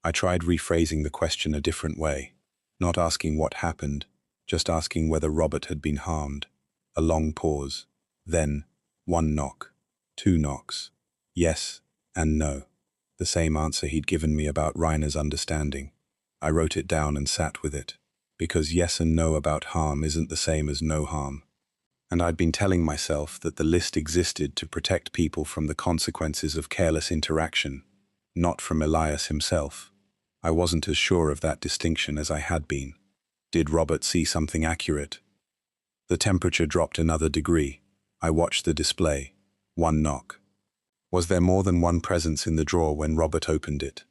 I tried rephrasing the question a different way, not asking what happened, just asking whether Robert had been harmed. A long pause. Then, 1 knock. 2 knocks. Yes and no. The same answer he'd given me about Reiner's understanding. I wrote it down and sat with it, because yes and no about harm isn't the same as no harm. And I'd been telling myself that the list existed to protect people from the consequences of careless interaction, not from Elias himself. I wasn't as sure of that distinction as I had been. Did Robert see something accurate? The temperature dropped another degree. I watched the display. 1 knock. Was there more than one presence in the drawer when Robert opened it?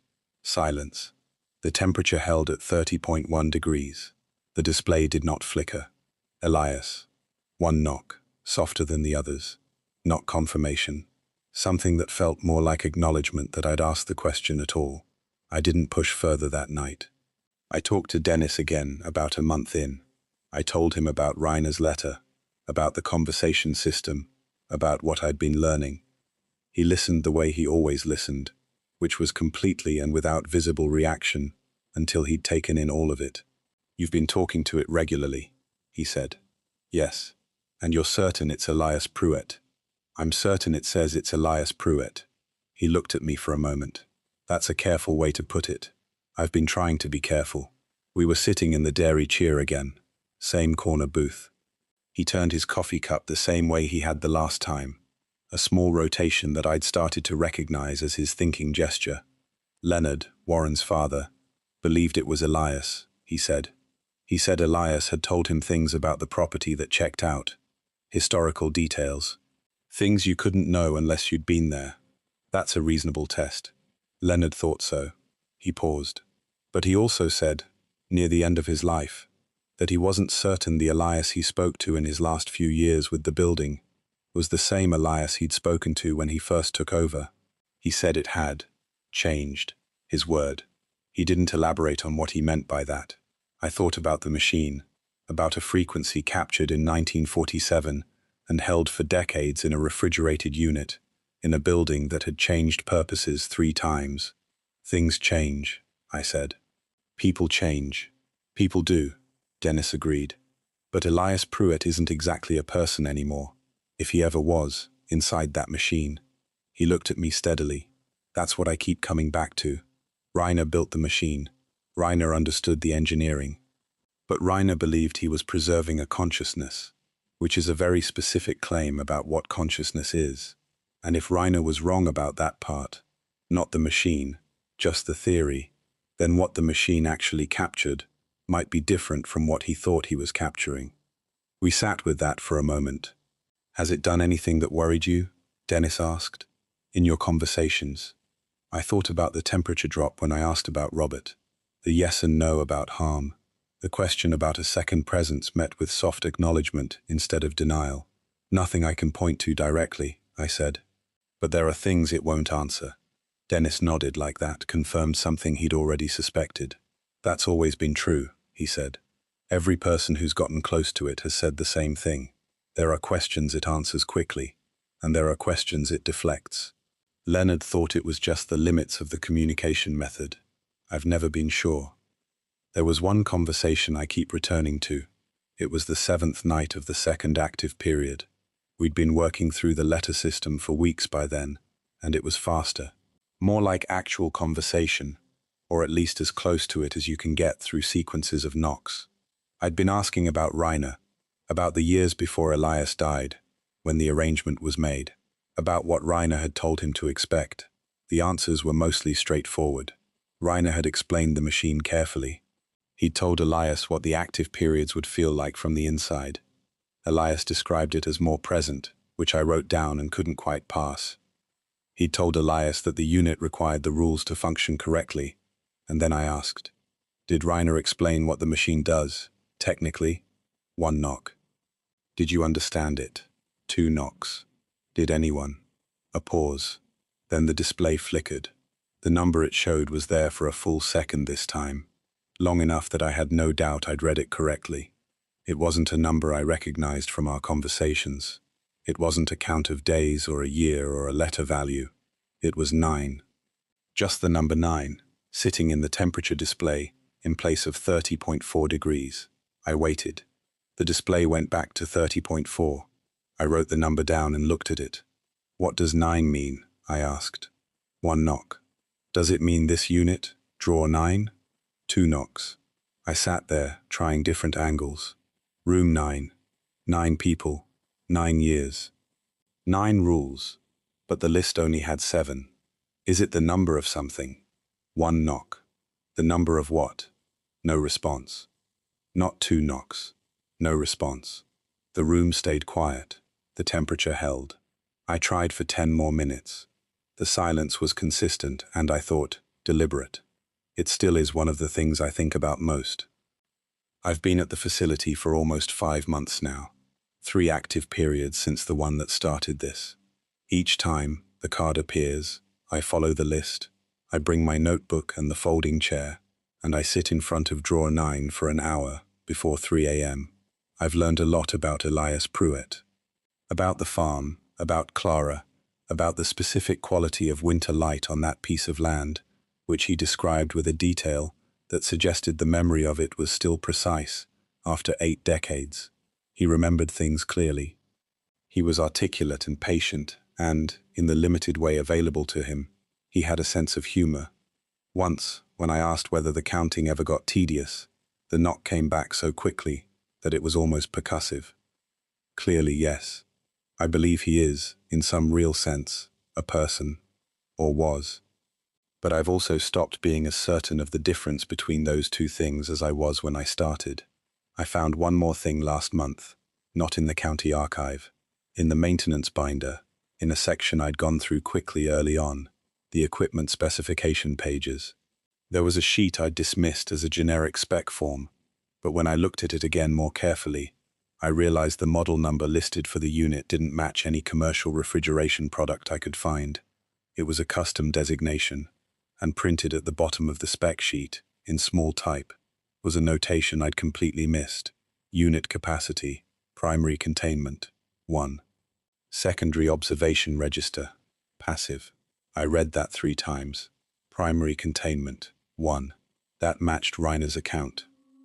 Silence. The temperature held at 30.1 degrees. The display did not flicker. Elias. 1 knock, softer than the others. Not confirmation. Something that felt more like acknowledgement that I'd asked the question at all. I didn't push further that night. I talked to Dennis again about a month in. I told him about Reiner's letter, about the conversation system, about what I'd been learning. He listened the way he always listened, which was completely and without visible reaction, until he'd taken in all of it. "You've been talking to it regularly," he said. "Yes. And you're certain it's Elias Pruett?" "I'm certain it says it's Elias Pruett." He looked at me for a moment. "That's a careful way to put it. I've been trying to be careful." We were sitting in the dairy chair again, same corner booth. He turned his coffee cup the same way he had the last time, a small rotation that I'd started to recognize as his thinking gesture. Leonard, Warren's father, believed it was Elias, he said. He said Elias had told him things about the property that checked out, historical details, things you couldn't know unless you'd been there. That's a reasonable test. Leonard thought so. He paused. But he also said, near the end of his life, that he wasn't certain the Elias he spoke to in his last few years with the building was the same Elias he'd spoken to when he first took over. He said it had changed, his word. He didn't elaborate on what he meant by that. I thought about the machine, about a frequency captured in 1947 and held for decades in a refrigerated unit, in a building that had changed purposes 3 times. Things change, I said. People change. People do, Dennis agreed. But Elias Pruett isn't exactly a person anymore, if he ever was, inside that machine. He looked at me steadily. That's what I keep coming back to. Reiner built the machine. Reiner understood the engineering. But Reiner believed he was preserving a consciousness, which is a very specific claim about what consciousness is. And if Reiner was wrong about that part, not the machine, just the theory, then what the machine actually captured might be different from what he thought he was capturing. We sat with that for a moment. "Has it done anything that worried you?" Dennis asked. "In your conversations?" I thought about the temperature drop when I asked about Robert. The yes and no about harm. The question about a second presence met with soft acknowledgement instead of denial. Nothing I can point to directly, I said. But there are things it won't answer. Dennis nodded like that, confirmed something he'd already suspected. That's always been true, he said. Every person who's gotten close to it has said the same thing. There are questions it answers quickly, and there are questions it deflects. Leonard thought it was just the limits of the communication method. I've never been sure. There was one conversation I keep returning to. It was the 7th night of the second active period. We'd been working through the letter system for weeks by then, and it was faster. More like actual conversation, or at least as close to it as you can get through sequences of knocks. I'd been asking about Reiner, about the years before Elias died, when the arrangement was made, about what Reiner had told him to expect. The answers were mostly straightforward. Reiner had explained the machine carefully. He'd told Elias what the active periods would feel like from the inside. Elias described it as more present, which I wrote down and couldn't quite pass. He'd told Elias that the unit required the rules to function correctly, and then I asked, did Reiner explain what the machine does, technically? 1 knock. Did you understand it? 2 knocks. Did anyone? A pause. Then the display flickered. The number it showed was there for a full second this time, long enough that I had no doubt I'd read it correctly. It wasn't a number I recognized from our conversations. It wasn't a count of days or a year or a letter value. It was 9. Just the number 9, sitting in the temperature display in place of 30.4 degrees. I waited. The display went back to 30.4. I wrote the number down and looked at it. What does 9 mean? I asked. 1 knock. Does it mean this unit? Drawer 9? 2 knocks. I sat there, trying different angles. Room 9. 9 people. 9 years. 9 rules. But the list only had 7. Is it the number of something? 1 knock. The number of what? No response. Not 2 knocks. No response. The room stayed quiet. The temperature held. I tried for 10 more minutes. The silence was consistent and, I thought, deliberate. It still is one of the things I think about most. I've been at the facility for almost 5 months now. 3 active periods since the one that started this. Each time, the card appears, I follow the list, I bring my notebook and the folding chair, and I sit in front of drawer 9 for an hour before 3 a.m. I've learned a lot about Elias Pruett. About the farm, about Clara, about the specific quality of winter light on that piece of land, which he described with a detail that suggested the memory of it was still precise after 8 decades. He remembered things clearly. He was articulate and patient, and, in the limited way available to him, he had a sense of humor. Once, when I asked whether the counting ever got tedious, the knock came back so quickly that it was almost percussive. Clearly, yes. I believe he is, in some real sense, a person, or was. But I've also stopped being as certain of the difference between those two things as I was when I started. I found one more thing last month, not in the county archive, in the maintenance binder, in a section I'd gone through quickly early on, the equipment specification pages. There was a sheet I'd dismissed as a generic spec form, but when I looked at it again more carefully, I realized the model number listed for the unit didn't match any commercial refrigeration product I could find. It was a custom designation, and printed at the bottom of the spec sheet, in small type, was a notation I'd completely missed. Unit capacity, primary containment, 1. Secondary observation register, passive. I read that 3 times. Primary containment, 1. That matched Reiner's account.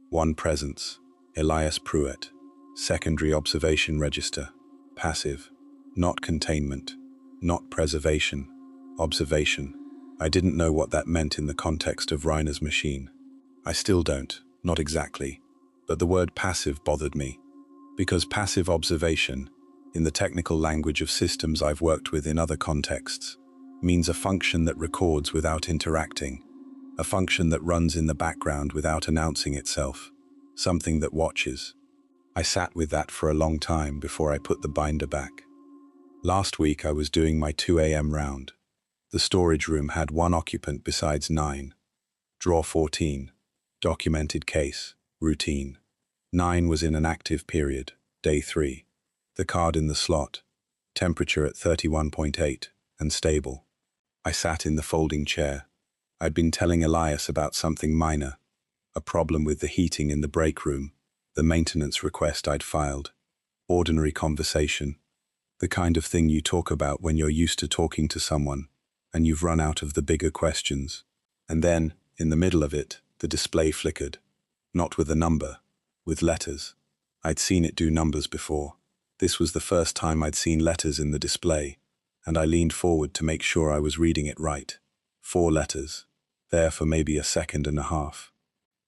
1 presence, Elias Pruett. Secondary observation register, passive. Not containment, not preservation, observation. I didn't know what that meant in the context of Reiner's machine. I still don't, not exactly. But the word passive bothered me. Because passive observation, in the technical language of systems I've worked with in other contexts, means a function that records without interacting, a function that runs in the background without announcing itself, something that watches. I sat with that for a long time before I put the binder back. Last week I was doing my 2 a.m. round. The storage room had 1 occupant besides 9. Drawer 14. Documented case. Routine. 9 was in an active period. Day 3. The card in the slot. Temperature at 31.8 and stable. I sat in the folding chair. I'd been telling Elias about something minor, a problem with the heating in the break room, the maintenance request I'd filed. Ordinary conversation. The kind of thing you talk about when you're used to talking to someone, and you've run out of the bigger questions. And then, in the middle of it, the display flickered. Not with a number, with letters. I'd seen it do numbers before. This was the first time I'd seen letters in the display, and I leaned forward to make sure I was reading it right. 4 letters, there for maybe a second and a half.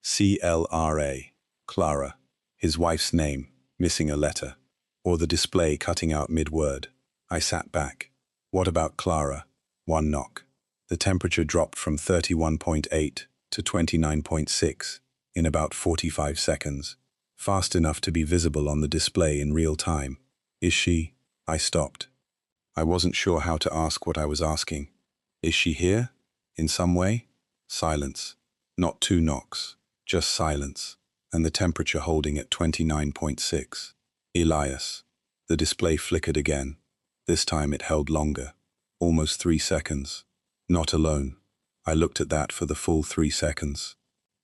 CLRA, Clara, his wife's name, missing a letter, or the display cutting out mid-word. I sat back. What about Clara? 1 knock. The temperature dropped from 31.8 to 29.6 in about 45 seconds, fast enough to be visible on the display in real time. Is she? I stopped. I wasn't sure how to ask what I was asking. Is she here? In some way? Silence. Not 2 knocks, just silence, and the temperature holding at 29.6. Elias. The display flickered again. This time it held longer. Almost 3 seconds. Not alone. I looked at that for the full 3 seconds.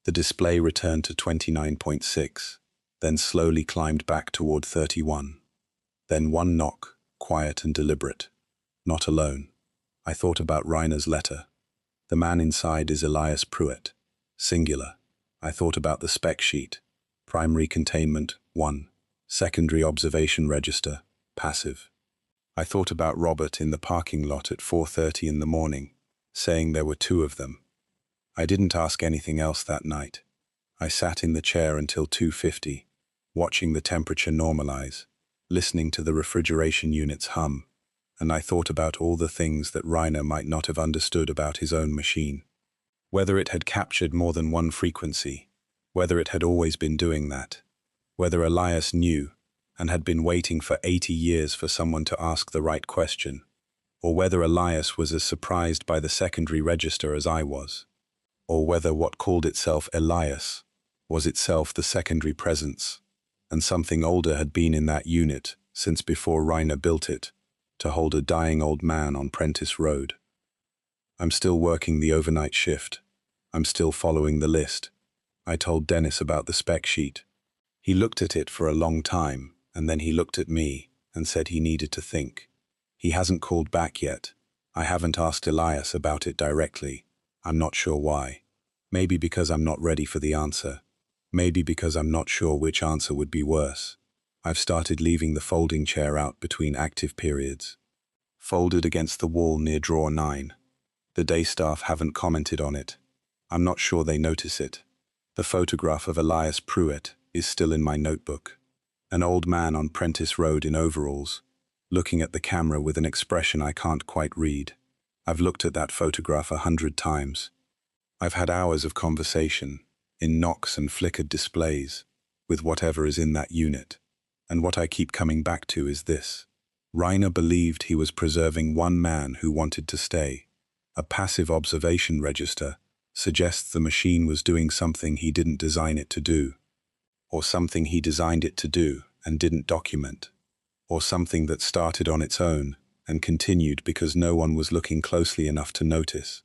The display returned to 29.6, then slowly climbed back toward 31. Then 1 knock, quiet and deliberate. Not alone. I thought about Reiner's letter. The man inside is Elias Pruett. Singular. I thought about the spec sheet. Primary containment, 1. Secondary observation register, passive. I thought about Robert in the parking lot at 4:30 in the morning, saying there were 2 of them. I didn't ask anything else that night. I sat in the chair until 2:50, watching the temperature normalize, listening to the refrigeration unit's hum, and I thought about all the things that Reiner might not have understood about his own machine. Whether it had captured more than one frequency, whether it had always been doing that, whether Elias knew and had been waiting for 80 years for someone to ask the right question, or whether Elias was as surprised by the secondary register as I was, or whether what called itself Elias was itself the secondary presence, and something older had been in that unit since before Reiner built it, to hold a dying old man on Prentice Road. I'm still working the overnight shift. I'm still following the list. I told Dennis about the spec sheet. He looked at it for a long time, and then he looked at me and said he needed to think. He hasn't called back yet. I haven't asked Elias about it directly. I'm not sure why. Maybe because I'm not ready for the answer. Maybe because I'm not sure which answer would be worse. I've started leaving the folding chair out between active periods. Folded against the wall near drawer 9. The day staff haven't commented on it. I'm not sure they notice it. The photograph of Elias Pruett is still in my notebook. An old man on Prentice Road in overalls, looking at the camera with an expression I can't quite read. I've looked at that photograph 100 times. I've had hours of conversation, in knocks and flickered displays, with whatever is in that unit. And what I keep coming back to is this. Reiner believed he was preserving one man who wanted to stay. A passive observation register suggests the machine was doing something he didn't design it to do, or something he designed it to do and didn't document, or something that started on its own and continued because no one was looking closely enough to notice.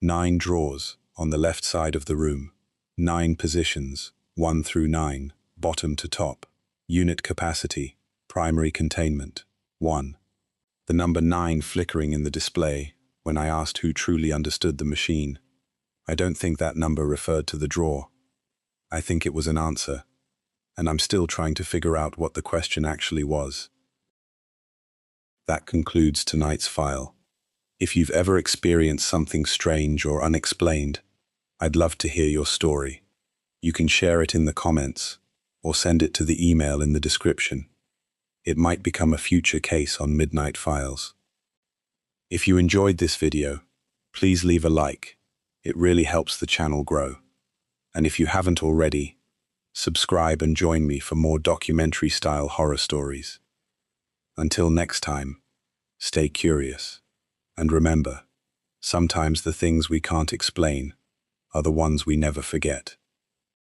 9 drawers on the left side of the room, 9 positions, 1 through 9, bottom to top. Unit capacity, primary containment, 1. The number 9 flickering in the display when I asked who truly understood the machine. I don't think that number referred to the drawer. I think it was an answer, and I'm still trying to figure out what the question actually was. That concludes tonight's file. If you've ever experienced something strange or unexplained, I'd love to hear your story. You can share it in the comments, or send it to the email in the description. It might become a future case on Midnight Files. If you enjoyed this video, please leave a like. It really helps the channel grow. And if you haven't already, subscribe and join me for more documentary-style horror stories. Until next time, stay curious. And remember, sometimes the things we can't explain are the ones we never forget.